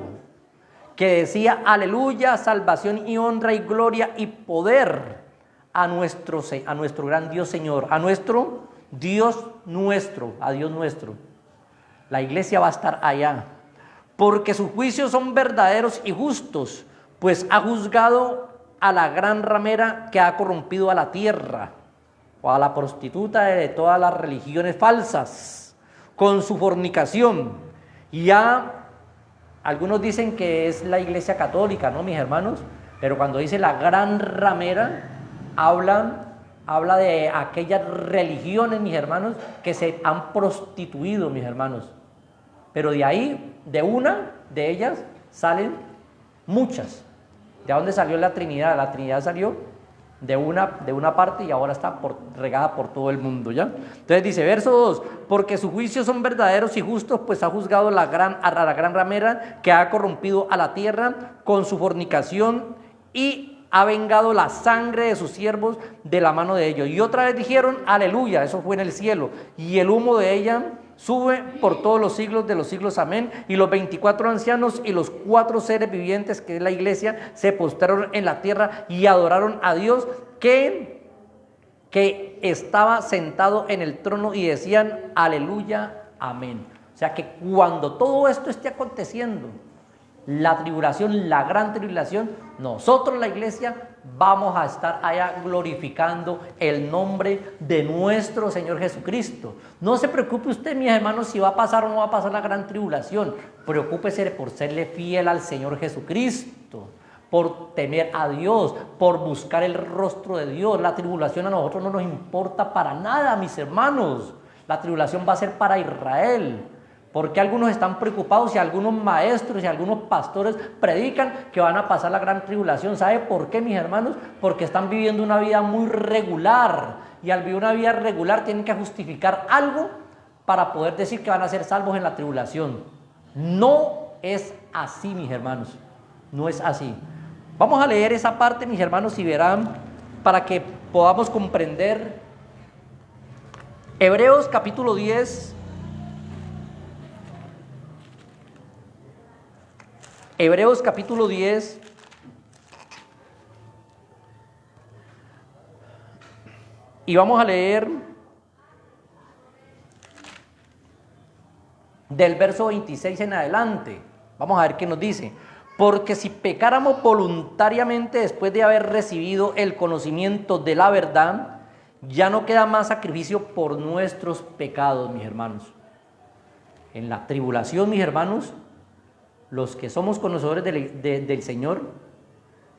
que decía: aleluya, salvación y honra y gloria y poder a nuestro gran Dios Señor, a nuestro Dios nuestro, a Dios nuestro. La iglesia va a estar allá, porque sus juicios son verdaderos y justos, pues ha juzgado a la gran ramera que ha corrompido a la tierra, o a la prostituta de todas las religiones falsas, con su fornicación. Y algunos dicen que es la iglesia católica, ¿no, mis hermanos? Pero cuando dice la gran ramera, habla de aquellas religiones, mis hermanos, que se han prostituido, mis hermanos. Pero de ahí, de una de ellas, salen muchas. ¿De dónde salió la Trinidad? La Trinidad salió de una parte y ahora está regada por todo el mundo, ¿ya? Entonces dice, verso 2, porque sus juicios son verdaderos y justos, pues ha juzgado a la gran ramera que ha corrompido a la tierra con su fornicación, y ha vengado la sangre de sus siervos de la mano de ellos. Y otra vez dijeron, aleluya, eso fue en el cielo. Y el humo de ella sube por todos los siglos de los siglos, amén. Y los 24 ancianos y los 4 seres vivientes, que es la iglesia, se postraron en la tierra y adoraron a Dios que estaba sentado en el trono, y decían, aleluya, amén. O sea que cuando todo esto esté aconteciendo, la tribulación, la gran tribulación, nosotros, la iglesia, vamos a estar allá glorificando el nombre de nuestro Señor Jesucristo. No se preocupe usted, mis hermanos, si va a pasar o no va a pasar la gran tribulación. Preocúpese por serle fiel al Señor Jesucristo, por temer a Dios, por buscar el rostro de Dios. La tribulación a nosotros no nos importa para nada, mis hermanos. La tribulación va a ser para Israel. Porque algunos están preocupados y algunos maestros y algunos pastores predican que van a pasar la gran tribulación. ¿Sabe por qué, mis hermanos? Porque están viviendo una vida muy regular. Y al vivir una vida regular tienen que justificar algo para poder decir que van a ser salvos en la tribulación. No es así, mis hermanos. No es así. Vamos a leer esa parte, mis hermanos, y verán, para que podamos comprender. Hebreos capítulo 10. Hebreos capítulo 10, y vamos a leer del verso 26 en adelante. Vamos a ver qué nos dice. Porque si pecáramos voluntariamente después de haber recibido el conocimiento de la verdad, ya no queda más sacrificio por nuestros pecados, mis hermanos. En la tribulación, mis hermanos, los que somos conocedores del Señor,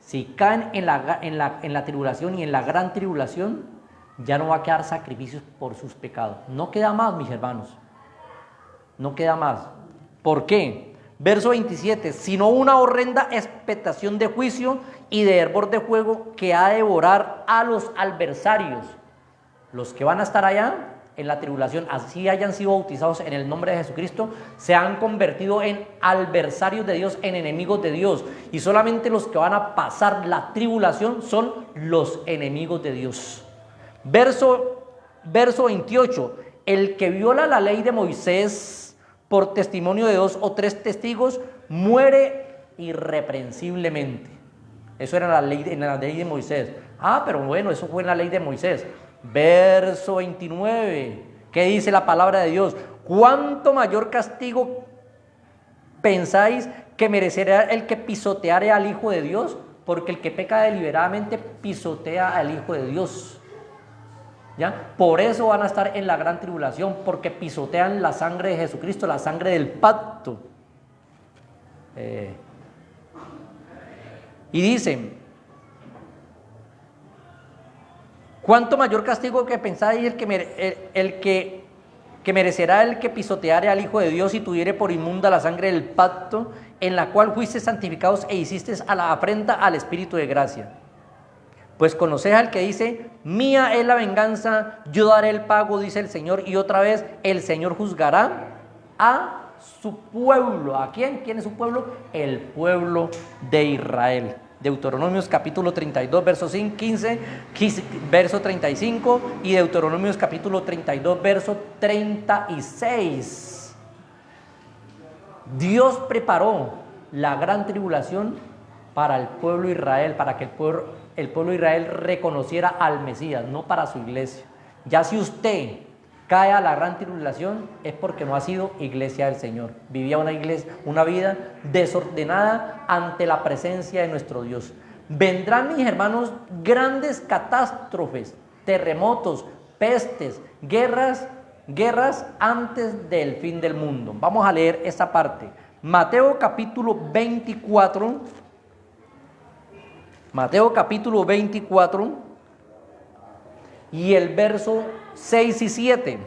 si caen en la tribulación y en la gran tribulación, ya no va a quedar sacrificios por sus pecados. No queda más, mis hermanos. No queda más. ¿Por qué? Verso 27. Sino una horrenda expectación de juicio y de hervor de fuego que ha de devorar a los adversarios. Los que van a estar allá en la tribulación, así hayan sido bautizados en el nombre de Jesucristo, se han convertido en adversarios de Dios, en enemigos de Dios. Y solamente los que van a pasar la tribulación son los enemigos de Dios. Verso 28. El que viola la ley de Moisés por testimonio de 2 o 3 testigos muere irreprensiblemente. Eso era en la ley de Moisés. Pero bueno, eso fue en la ley de Moisés. Verso 29, ¿qué dice la palabra de Dios? ¿Cuánto mayor castigo pensáis que merecerá el que pisoteare al Hijo de Dios? Porque el que peca deliberadamente pisotea al Hijo de Dios. ¿Ya? Por eso van a estar en la gran tribulación, porque pisotean la sangre de Jesucristo, la sangre del pacto. Y dicen, ¿cuánto mayor castigo que pensáis el que merecerá el que pisoteare al Hijo de Dios y tuviere por inmunda la sangre del pacto, en la cual fuiste santificados e hicisteis a la afrenta al Espíritu de gracia? Pues conocéis al que dice, mía es la venganza, yo daré el pago, dice el Señor. Y otra vez, el Señor juzgará a su pueblo. ¿A quién? ¿Quién es su pueblo? El pueblo de Israel. Deuteronomios capítulo 32, verso 15, verso 35, y Deuteronomios capítulo 32, verso 36. Dios preparó la gran tribulación para el pueblo de Israel, para que el pueblo de Israel reconociera al Mesías, no para su iglesia. Ya si usted cae a la gran tribulación, es porque no ha sido iglesia del Señor. Vivía una vida desordenada ante la presencia de nuestro Dios. Vendrán, mis hermanos, grandes catástrofes, terremotos, pestes, guerras antes del fin del mundo. Vamos a leer esta parte. Mateo capítulo 24. Mateo capítulo 24 y el verso 6 y 7.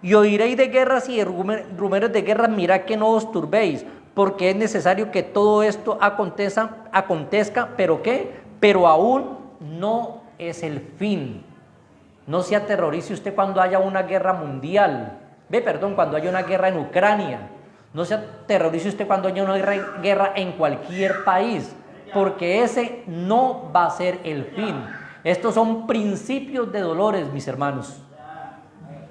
Y oiréis de guerras y de rumores de guerras, mirad que no os turbéis, porque es necesario que todo esto acontezca, ¿pero qué? Pero aún no es el fin. No se aterrorice usted cuando haya una guerra mundial. Cuando haya una guerra en Ucrania. No se aterrorice usted cuando haya una guerra en cualquier país. porque ese no va a ser el fin. Estos son principios de dolores, mis hermanos.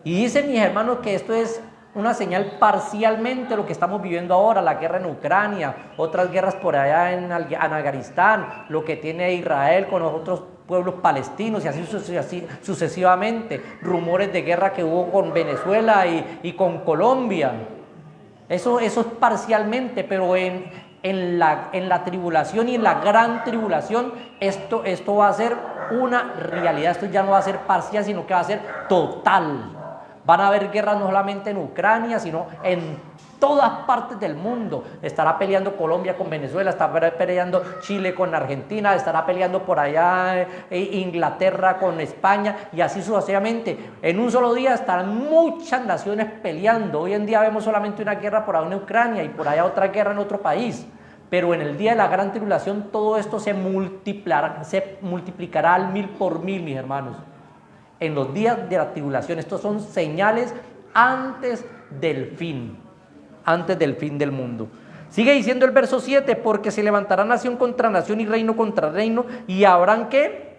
Y dicen mis hermanos que esto es una señal parcialmente lo que estamos viviendo ahora, la guerra en Ucrania, otras guerras por allá en Afganistán, lo que tiene Israel con los otros pueblos palestinos y así sucesivamente, rumores de guerra que hubo con Venezuela y con Colombia. Eso es parcialmente, pero en la tribulación y en la gran tribulación esto va a ser una realidad. Esto ya no va a ser parcial, sino que va a ser total. Van a haber guerras no solamente en Ucrania, sino en todas partes del mundo. Estará peleando Colombia con Venezuela, estará peleando Chile con Argentina, estará peleando por allá Inglaterra con España y así sucesivamente. En un solo día estarán muchas naciones peleando. Hoy en día vemos solamente una guerra por allá en Ucrania y por allá otra guerra en otro país. Pero en el día de la gran tribulación todo esto se multiplicará al 1000 por 1000, mis hermanos. En los días de la tribulación, estos son señales antes del fin del mundo. Sigue diciendo el verso 7, porque se levantará nación contra nación y reino contra reino, y habrán ¿qué?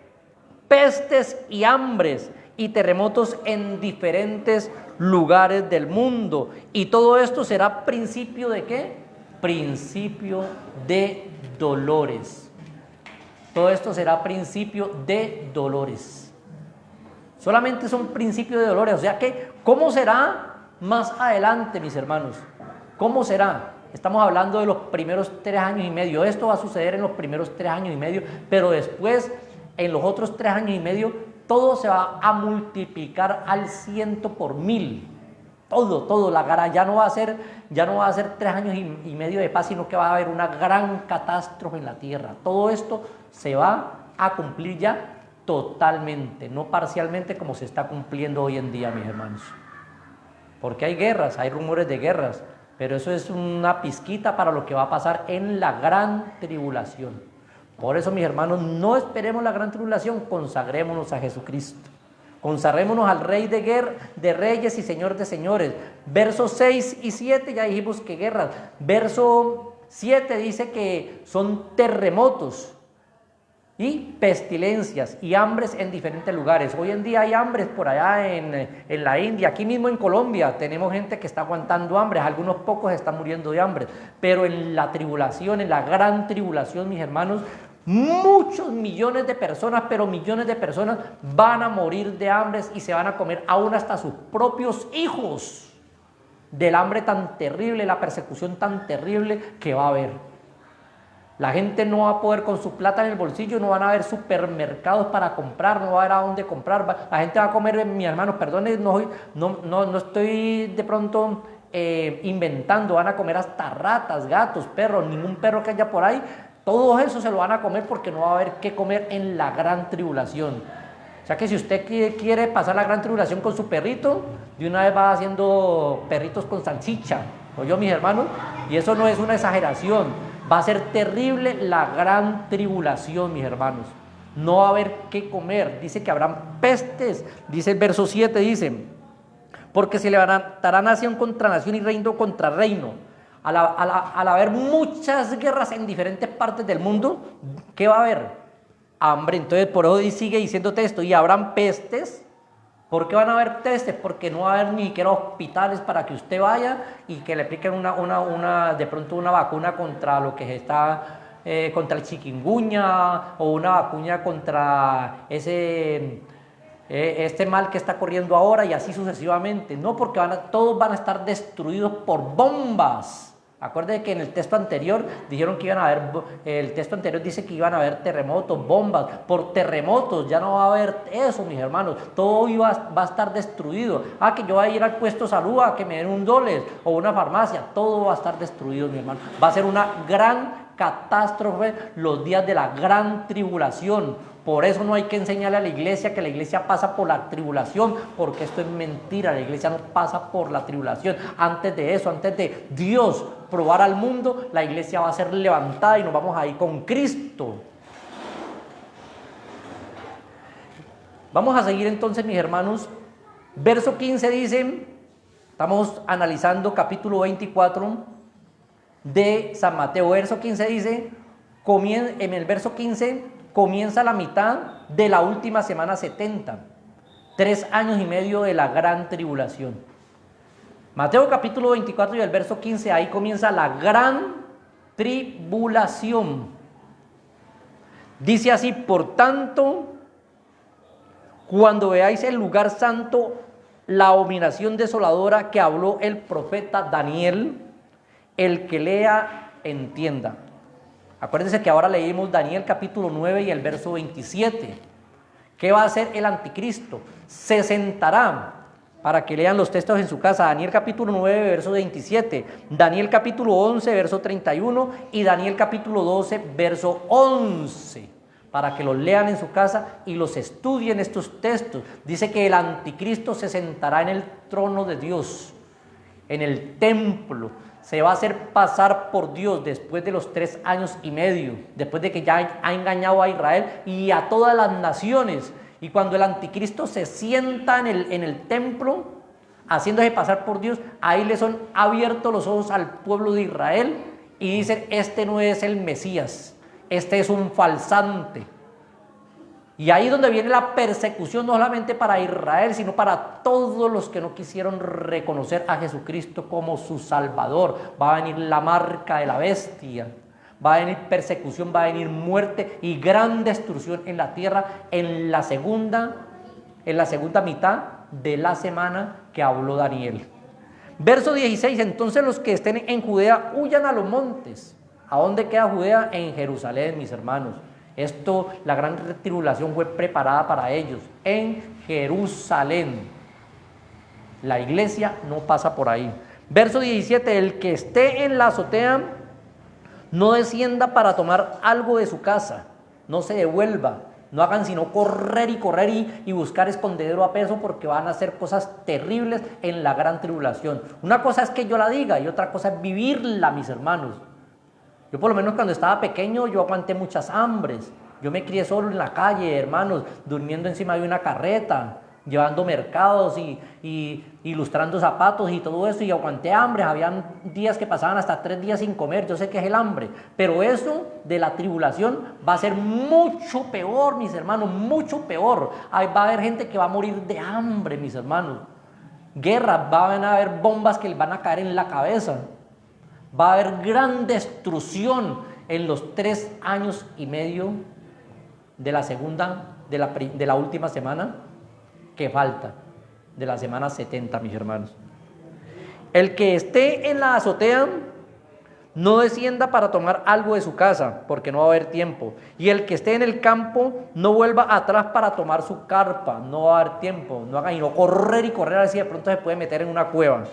Pestes y hambres y terremotos en diferentes lugares del mundo. Y todo esto será principio ¿de qué? Principio de dolores. Todo esto será principio de dolores. Solamente son principios de dolores. O sea que, ¿cómo será más adelante, mis hermanos? ¿Cómo será? Estamos hablando de los primeros 3 años y medio. Esto va a suceder en los primeros 3 años y medio, pero después, en los otros 3 años y medio, todo se va a multiplicar al 100 por 1000. Todo, la gara ya no va a ser 3 años y medio de paz, sino que va a haber una gran catástrofe en la tierra. Todo esto se va a cumplir ya totalmente, no parcialmente como se está cumpliendo hoy en día, mis hermanos. Porque hay guerras, hay rumores de guerras, pero eso es una pizquita para lo que va a pasar en la gran tribulación. Por eso, mis hermanos, no esperemos la gran tribulación, consagrémonos a Jesucristo. Consagrémonos al Rey de reyes y Señor de señores. Versos 6 y 7 ya dijimos que guerras. Verso 7 dice que son terremotos y pestilencias y hambres en diferentes lugares. Hoy en día hay hambres por allá en la India, aquí mismo en Colombia tenemos gente que está aguantando hambre, algunos pocos están muriendo de hambre, pero en la tribulación, en la gran tribulación, mis hermanos, muchos millones de personas, pero millones de personas van a morir de hambre y se van a comer aún hasta sus propios hijos del hambre tan terrible, la persecución tan terrible que va a haber. La gente no va a poder con su plata en el bolsillo, no van a haber supermercados para comprar, no va a haber a dónde comprar. La gente va a comer, mis hermanos, perdone, no estoy de pronto inventando, van a comer hasta ratas, gatos, perros, ningún perro que haya por ahí, todo eso se lo van a comer porque no va a haber qué comer en la gran tribulación. O sea que si usted quiere pasar la gran tribulación con su perrito, de una vez va haciendo perritos con salchicha, ¿oyó, mis hermanos? Y eso no es una exageración. Va a ser terrible la gran tribulación, mis hermanos. No va a haber qué comer. Dice que habrán pestes. Dice el verso 7, dice, porque se levantará nación contra nación y reino contra reino. Al haber muchas guerras en diferentes partes del mundo, ¿qué va a haber? Hambre. Entonces por hoy sigue diciéndote esto, y habrán pestes. ¿Por qué van a haber pestes? Porque no va a haber ni siquiera hospitales para que usted vaya y que le apliquen de pronto una vacuna contra lo que está, contra el chikungunya, o una vacuna contra este mal que está corriendo ahora, y así sucesivamente. No, porque todos van a estar destruidos por bombas. Acuérdense que en el texto anterior dijeron que iban a haber, el texto anterior dice que iban a haber terremotos, bombas, por terremotos, ya no va a haber eso, mis hermanos, todo va a estar destruido. Que yo voy a ir al puesto de salud a que me den $1 o una farmacia, todo va a estar destruido, mi hermano. Va a ser una gran catástrofe los días de la gran tribulación. Por eso no hay que enseñarle a la iglesia que la iglesia pasa por la tribulación, porque esto es mentira. La iglesia no pasa por la tribulación. Antes de eso, antes de Dios probar al mundo, la iglesia va a ser levantada y nos vamos a ir con Cristo. Vamos a seguir entonces, mis hermanos. Verso 15 dice, estamos analizando capítulo 24 de San Mateo. Verso 15 dice, En el verso 15 comienza la mitad de la última semana 70, 3 años y medio de la gran tribulación. Mateo capítulo 24 y el verso 15, ahí comienza la gran tribulación. Dice así: por tanto, cuando veáis el lugar santo, la abominación desoladora que habló el profeta Daniel, el que lea, entienda. Acuérdense que ahora leímos Daniel capítulo 9 y el verso 27. ¿Qué va a hacer el anticristo? Se sentará, para que lean los textos en su casa, Daniel capítulo 9, verso 27, Daniel capítulo 11, verso 31 y Daniel capítulo 12, verso 11, para que los lean en su casa y los estudien estos textos. Dice que el anticristo se sentará en el trono de Dios, en el templo, se va a hacer pasar por Dios después de los 3 años y medio, después de que ya ha engañado a Israel y a todas las naciones. Y cuando el anticristo se sienta en el templo, haciéndose pasar por Dios, ahí le son abiertos los ojos al pueblo de Israel y dicen: este no es el Mesías, este es un falsante. Y ahí es donde viene la persecución, no solamente para Israel, sino para todos los que no quisieron reconocer a Jesucristo como su Salvador. Va a venir la marca de la bestia, va a venir persecución, va a venir muerte y gran destrucción en la tierra en la segunda mitad de la semana que habló Daniel. Verso 16: entonces los que estén en Judea huyan a los montes. ¿A dónde queda Judea? En Jerusalén, mis hermanos. La gran tribulación fue preparada para ellos, en Jerusalén. La iglesia no pasa por ahí. Verso 17: el que esté en la azotea no descienda para tomar algo de su casa, no se devuelva, no hagan sino correr y buscar escondedero a peso, porque van a hacer cosas terribles en la gran tribulación. Una cosa es que yo la diga y otra cosa es vivirla, mis hermanos. Yo por lo menos cuando estaba pequeño yo aguanté muchas hambres. Yo me crié solo en la calle, hermanos, durmiendo encima de una carreta, llevando mercados y ilustrando zapatos y todo eso, y aguanté hambre. Habían días que pasaban hasta 3 días sin comer. Yo sé que es el hambre, pero eso de la tribulación va a ser mucho peor, mis hermanos, mucho peor. Va a haber gente que va a morir de hambre, mis hermanos. Guerras, van a haber bombas que les van a caer en la cabeza. Va a haber gran destrucción en los 3 años y medio de la última semana que falta, de la semana 70, mis hermanos. El que esté en la azotea no descienda para tomar algo de su casa, porque no va a haber tiempo. Y el que esté en el campo no vuelva atrás para tomar su carpa, no va a haber tiempo. No hagan y no correr así, de pronto se puede meter en una cueva.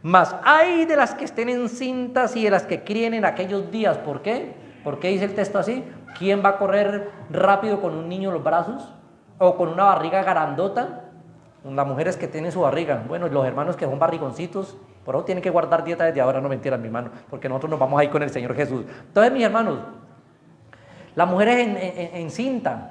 Mas hay de las que estén encintas y de las que críen en aquellos días. ¿Por qué? ¿Por qué dice el texto así? ¿Quién va a correr rápido con un niño en los brazos? ¿O con una barriga grandota? Las mujeres que tienen su barriga. Bueno, los hermanos que son barrigoncitos, por eso tienen que guardar dieta desde ahora, no mentiras, mi hermano, porque nosotros nos vamos a ir con el Señor Jesús. Entonces, mis hermanos, las mujeres encintan,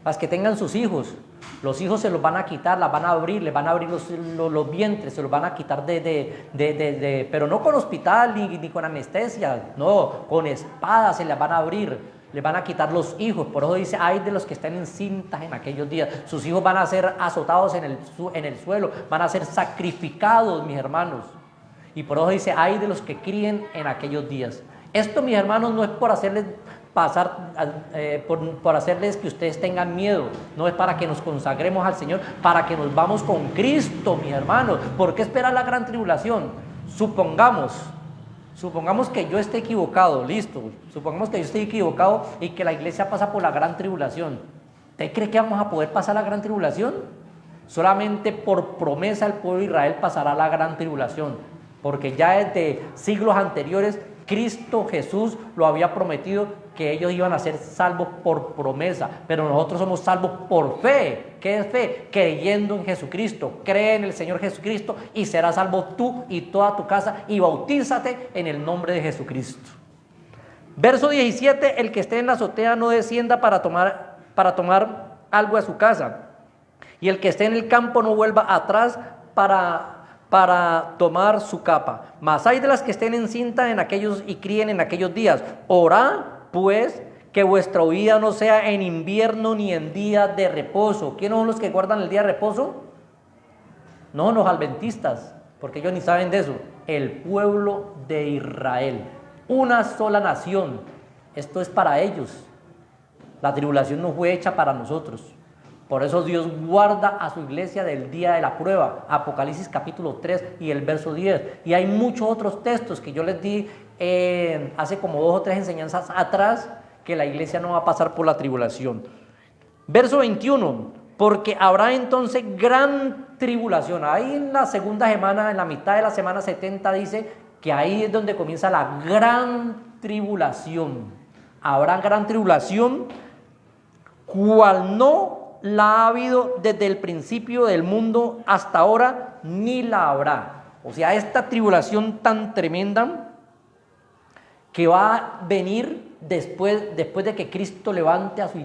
las que tengan sus hijos, los hijos se los van a quitar, las van a abrir, les van a abrir los vientres, se los van a quitar pero no con hospital ni con anestesia, no, con espadas se les van a abrir, les van a quitar los hijos. Por eso dice: ay de los que estén encintas en aquellos días. Sus hijos van a ser azotados en el suelo, van a ser sacrificados, mis hermanos. Y por eso dice: ay de los que críen en aquellos días. Esto, mis hermanos, no es por hacerles por hacerles que ustedes tengan miedo, no es para que nos consagremos al Señor, para que nos vamos con Cristo, mis hermanos. ¿Por qué esperar la gran tribulación? Supongamos que yo esté equivocado, listo, supongamos que yo esté equivocado y que la iglesia pasa por la gran tribulación. ¿Usted cree que vamos a poder pasar la gran tribulación? Solamente por promesa el pueblo de Israel pasará la gran tribulación, porque ya desde siglos anteriores Cristo Jesús lo había prometido, que ellos iban a ser salvos por promesa, pero nosotros somos salvos por fe. ¿Qué es fe? Creyendo en Jesucristo. Cree en el Señor Jesucristo y serás salvo tú y toda tu casa, y bautízate en el nombre de Jesucristo. Verso 17: el que esté en la azotea no descienda para tomar algo a su casa, y el que esté en el campo no vuelva atrás para tomar su capa. Mas hay de las que estén encintas en aquellos y críen en aquellos días. Orad pues que vuestra vida no sea en invierno ni en día de reposo. ¿Quiénes son los que guardan el día de reposo? No, los adventistas, porque ellos ni saben de eso. El pueblo de Israel, una sola nación. Esto es para ellos. La tribulación no fue hecha para nosotros. Por eso Dios guarda a su iglesia del día de la prueba. Apocalipsis capítulo 3 y el verso 10. Y hay muchos otros textos que yo les di hace como 2 o 3 enseñanzas atrás, que la iglesia no va a pasar por la tribulación. Verso 21. Porque habrá entonces gran tribulación. Ahí en la segunda semana, en la mitad de la semana 70, dice que ahí es donde comienza la gran tribulación. Habrá gran tribulación, cual no la ha habido desde el principio del mundo hasta ahora, ni la habrá. O sea, esta tribulación tan tremenda que va a venir después de que Cristo levante a su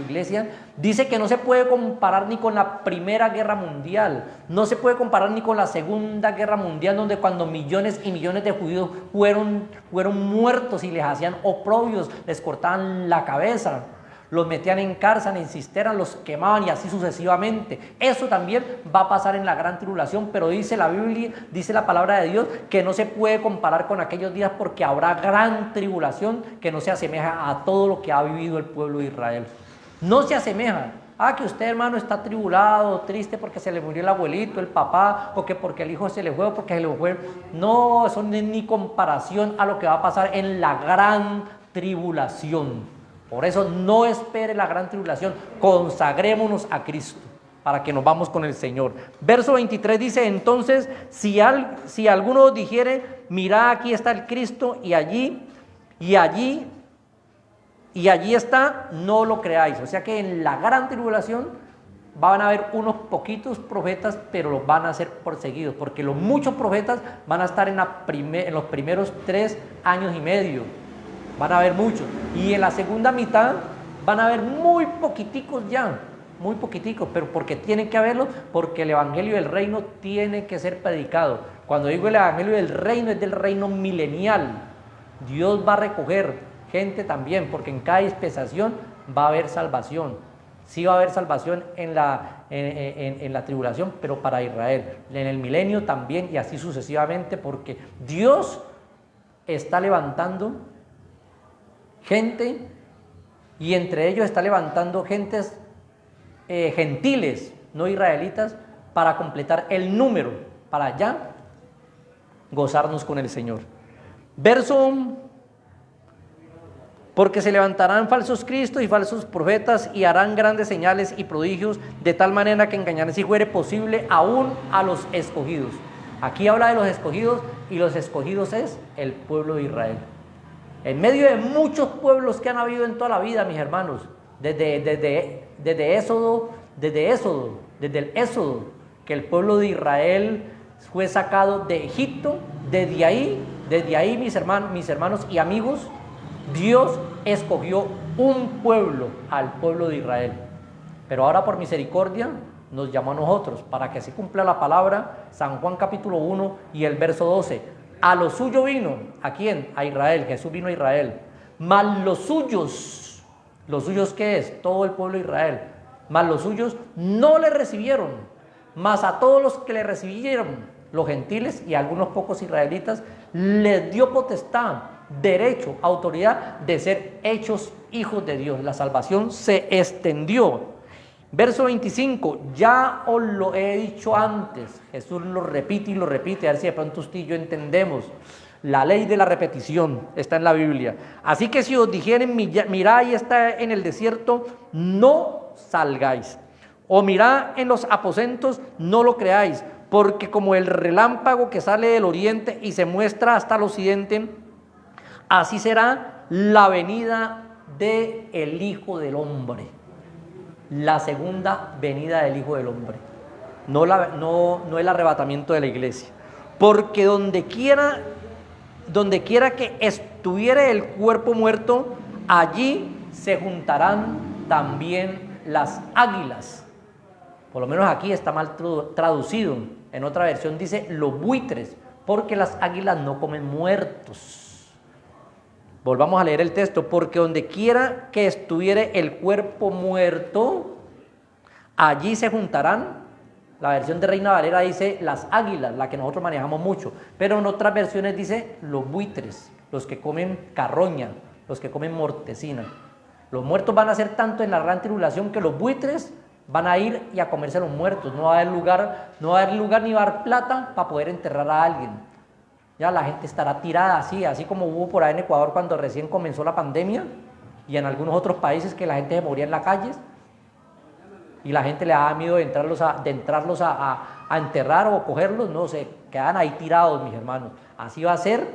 iglesia, dice que no se puede comparar ni con la Primera Guerra Mundial, no se puede comparar ni con la Segunda Guerra Mundial, donde cuando millones y millones de judíos fueron muertos y les hacían oprobios, les cortaban la cabeza, los metían en cárcel, en cisternas, los quemaban y así sucesivamente. Eso también va a pasar en la gran tribulación, pero dice la Biblia, dice la palabra de Dios, que no se puede comparar con aquellos días porque habrá gran tribulación que no se asemeja a todo lo que ha vivido el pueblo de Israel. No se asemeja. Que usted, hermano, está tribulado, triste porque se le murió el abuelito, el papá, o que porque el hijo se le fue, o porque se le fue. No, eso no es ni comparación a lo que va a pasar en la gran tribulación. Por eso no espere la gran tribulación, consagrémonos a Cristo para que nos vamos con el Señor. Verso 23 dice, entonces, si alguno dijere, mira, aquí está el Cristo, y allí está, no lo creáis. O sea que en la gran tribulación van a haber unos poquitos profetas, pero los van a ser perseguidos, porque los muchos profetas van a estar en los primeros 3 años y medio. Van a haber muchos. Y en la segunda mitad van a haber muy poquiticos ya. Muy poquiticos. Pero porque tienen que haberlo, porque el evangelio del reino tiene que ser predicado. Cuando digo el evangelio del reino, es del reino milenial. Dios va a recoger gente también, porque en cada dispensación va a haber salvación. Sí va a haber salvación en la tribulación, pero para Israel. En el milenio también, y así sucesivamente, porque Dios está levantando gente, y entre ellos está levantando gentes gentiles, no israelitas, para completar el número, para ya gozarnos con el Señor. Verso, porque se levantarán falsos cristos y falsos profetas y harán grandes señales y prodigios, de tal manera que engañarán, si fuere posible, aún a los escogidos. Aquí habla de los escogidos, y los escogidos es el pueblo de Israel. En medio de muchos pueblos que han habido en toda la vida, mis hermanos, desde el Éxodo, que el pueblo de Israel fue sacado de Egipto, desde ahí mis hermanos y amigos, Dios escogió un pueblo, al pueblo de Israel. Pero ahora por misericordia nos llamó a nosotros, para que se cumpla la palabra, San Juan capítulo 1 y el verso 12. A lo suyo vino, ¿a quién? A Israel. Jesús vino a Israel. Mas los suyos ¿qué es? Todo el pueblo de Israel. Mas los suyos no le recibieron. Mas a todos los que le recibieron, los gentiles y algunos pocos israelitas, les dio potestad, derecho, autoridad de ser hechos hijos de Dios. La salvación se extendió. Verso 25, ya os lo he dicho antes. Jesús lo repite y lo repite, a ver si de pronto usted y yo entendemos. La ley de la repetición está en la Biblia. Así que si os dijeren, mirad, ahí está en el desierto, no salgáis. O mirad en los aposentos, no lo creáis. Porque como el relámpago que sale del oriente y se muestra hasta el occidente, así será la venida del Hijo del Hombre. La segunda venida del Hijo del Hombre, no el arrebatamiento de la iglesia. Porque donde quiera que estuviere el cuerpo muerto, allí se juntarán también las águilas. Por lo menos aquí está mal traducido. En otra versión dice los buitres, porque las águilas no comen muertos. Volvamos a leer el texto. Porque donde quiera que estuviere el cuerpo muerto, allí se juntarán. La versión de Reina Valera dice las águilas, la que nosotros manejamos mucho. Pero en otras versiones dice los buitres, los que comen carroña, los que comen mortecina. Los muertos van a ser tanto en la gran tribulación que los buitres van a ir y a comerse a los muertos. No va a haber lugar ni va a haber plata para poder enterrar a alguien. Ya la gente estará tirada así como hubo por ahí en Ecuador cuando recién comenzó la pandemia, y en algunos otros países que la gente se moría en las calles y la gente le daba miedo de entrarlos a enterrar o cogerlos. No, se quedan ahí tirados, mis hermanos. Así va a ser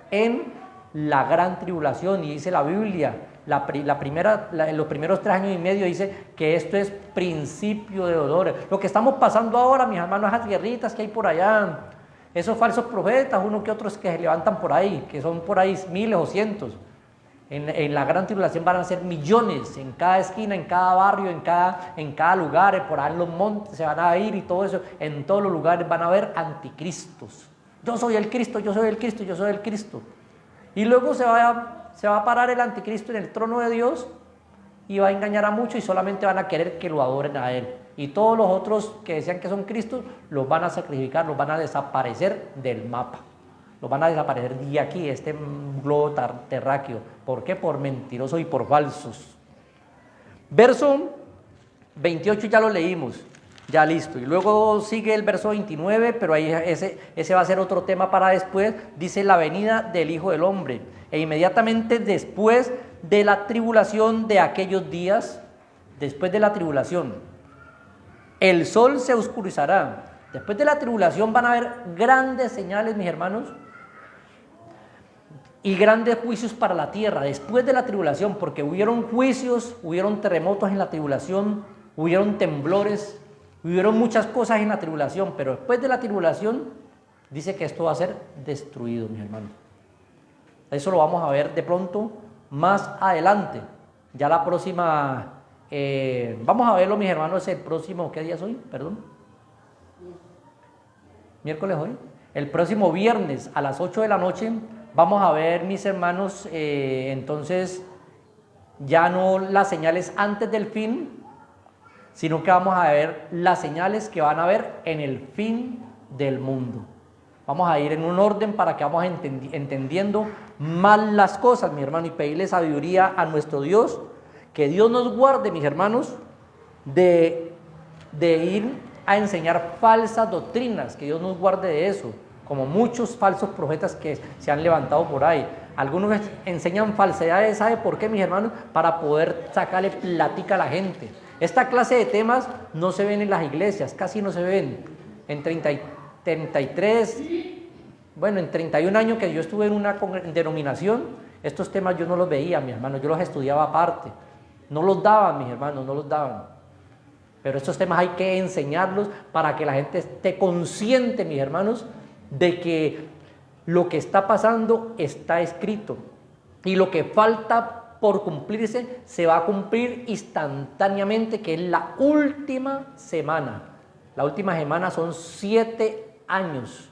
en la gran tribulación. Y dice la Biblia, en los primeros 3 años y medio dice que esto es principio de dolores. Lo que estamos pasando ahora, mis hermanos, esas guerritas que hay por allá, esos falsos profetas, unos que otros que se levantan por ahí, que son por ahí miles o cientos. En la gran tribulación van a ser millones, en cada esquina, en cada barrio, en cada lugar, por ahí en los montes se van a ir y todo eso. En todos los lugares van a haber anticristos. Yo soy el Cristo, yo soy el Cristo, yo soy el Cristo. Y luego se va a parar el anticristo en el trono de Dios y va a engañar a muchos y solamente van a querer que lo adoren a él. Y todos los otros que decían que son Cristos los van a sacrificar, los van a desaparecer del mapa. Los van a desaparecer de aquí, este globo terráqueo. ¿Por qué? Por mentirosos y por falsos. Verso 28 ya lo leímos, ya listo. Y luego sigue el verso 29, pero ahí ese va a ser otro tema para después. Dice la venida del Hijo del Hombre. E inmediatamente después de la tribulación de aquellos días, después de la tribulación, el sol se oscurecerá. Después de la tribulación van a haber grandes señales, mis hermanos, y grandes juicios para la tierra. Después de la tribulación, porque hubieron juicios, hubieron terremotos en la tribulación, hubieron temblores, hubieron muchas cosas en la tribulación, pero después de la tribulación dice que esto va a ser destruido, mis hermanos. Eso lo vamos a ver de pronto más adelante. Ya la próxima, vamos a verlo, mis hermanos, el próximo, ¿qué día es hoy? Perdón. Miércoles hoy. El próximo viernes a las 8 de la noche vamos a ver, mis hermanos, entonces ya no las señales antes del fin, sino que vamos a ver las señales que van a haber en el fin del mundo. Vamos a ir en un orden para que vamos entendiendo más las cosas, mi hermano, y pedirle sabiduría a nuestro Dios, que Dios nos guarde, mis hermanos, de ir a enseñar falsas doctrinas, que Dios nos guarde de eso, como muchos falsos profetas que se han levantado por ahí. Algunos enseñan falsedades, ¿sabe por qué, mis hermanos? Para poder sacarle plática a la gente. Esta clase de temas no se ven en las iglesias, casi no se ven. En 33, bueno, en 31 años que yo estuve en una denominación, estos temas yo no los veía, mis hermanos, yo los estudiaba aparte. No los daban, mis hermanos, no los daban. Pero estos temas hay que enseñarlos para que la gente esté consciente, mis hermanos, de que lo que está pasando está escrito y lo que falta por cumplirse se va a cumplir instantáneamente, que es la última semana. La última semana son 7 años,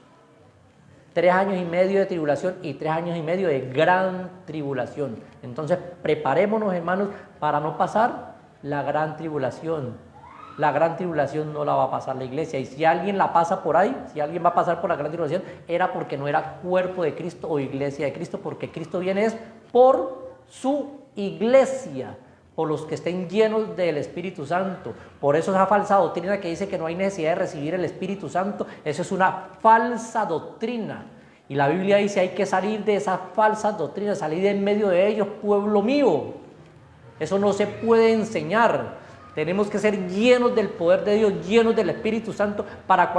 3 años y medio de tribulación y 3 años y medio de gran tribulación. Entonces preparémonos, hermanos, para no pasar la gran tribulación. La gran tribulación no la va a pasar la iglesia, y si alguien la pasa por ahí, si alguien va a pasar por la gran tribulación, era porque no era cuerpo de Cristo o iglesia de Cristo, porque Cristo viene es por su iglesia, por los que estén llenos del Espíritu Santo. Por eso esa falsa doctrina que dice que no hay necesidad de recibir el Espíritu Santo, eso es una falsa doctrina, y la Biblia dice hay que salir de esas falsas doctrinas, salir de en medio de ellos, pueblo mío. Eso no se puede enseñar. Tenemos que ser llenos del poder de Dios, llenos del Espíritu Santo, para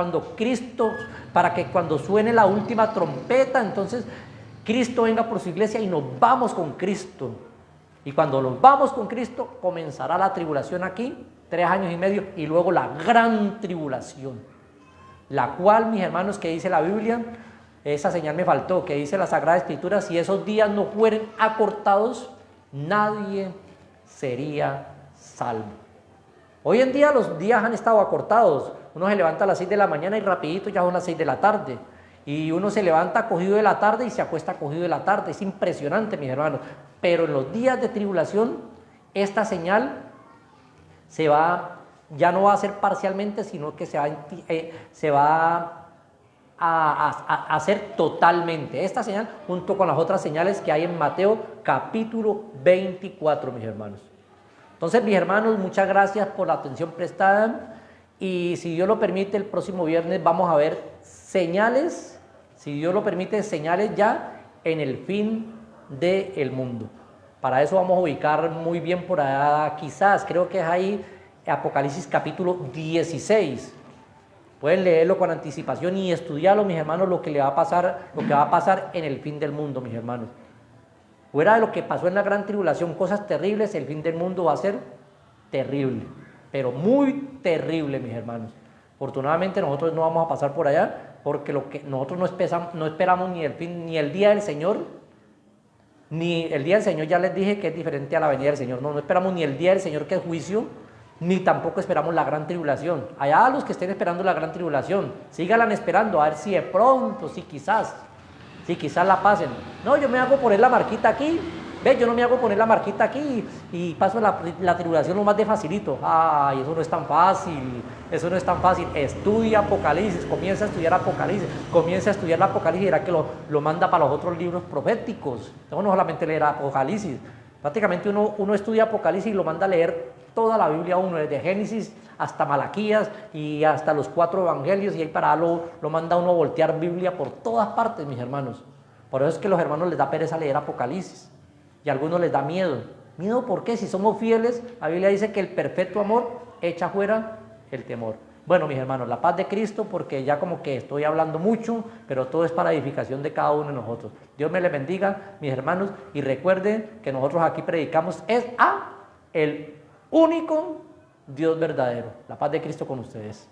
que cuando suene la última trompeta, entonces Cristo venga por su iglesia y nos vamos con Cristo. Y cuando nos vamos con Cristo, comenzará la tribulación aquí, 3 años y medio, y luego la gran tribulación, la cual, mis hermanos, que dice la Biblia, esa señal me faltó, que dice la Sagrada Escritura, si esos días no fueren acortados, nadie sería salvo. Hoy en día los días han estado acortados. Uno se levanta a las 6 de la mañana y rapidito ya son las 6 de la tarde. Y uno se levanta cogido de la tarde y se acuesta cogido de la tarde. Es impresionante, mis hermanos. Pero en los días de tribulación, esta señal ya no va a ser parcialmente, sino que se va a hacer totalmente. Esta señal junto con las otras señales que hay en Mateo capítulo 24, mis hermanos. Entonces, mis hermanos, muchas gracias por la atención prestada. Y si Dios lo permite, el próximo viernes vamos a ver señales, si Dios lo permite, señales ya en el fin del mundo. Para eso vamos a ubicar muy bien por allá, quizás, creo que es ahí Apocalipsis capítulo 16. Pueden leerlo con anticipación y estudiarlo, mis hermanos, lo que va a pasar en el fin del mundo, mis hermanos. Fuera de lo que pasó en la gran tribulación, cosas terribles, el fin del mundo va a ser terrible, pero muy terrible, mis hermanos. Afortunadamente nosotros no vamos a pasar por allá, porque nosotros no esperamos ni el fin, ni el día del Señor, ni el día del Señor, ya les dije que es diferente a la venida del Señor. No esperamos ni el día del Señor, que es juicio, ni tampoco esperamos la gran tribulación. Allá los que estén esperando la gran tribulación, síganla esperando, a ver si de pronto, si quizás la pasen. No, yo me hago poner la marquita aquí. Yo no me hago poner la marquita aquí y paso la tribulación lo más de facilito. Ay, eso no es tan fácil, Estudia Apocalipsis, comienza a estudiar Apocalipsis, y verá que lo manda para los otros libros proféticos. No solamente leer Apocalipsis. Prácticamente uno estudia Apocalipsis y lo manda a leer toda la Biblia uno, desde Génesis hasta Malaquías y hasta los 4 evangelios, y ahí para lo manda uno a voltear Biblia por todas partes, mis hermanos. Por eso es que a los hermanos les da pereza leer Apocalipsis. Y a algunos les da miedo. ¿Miedo por qué? Si somos fieles, la Biblia dice que el perfecto amor echa fuera el temor. Bueno, mis hermanos, la paz de Cristo, porque ya como que estoy hablando mucho, pero todo es para edificación de cada uno de nosotros. Dios me les bendiga, mis hermanos, y recuerden que nosotros aquí predicamos el único Dios verdadero. La paz de Cristo con ustedes.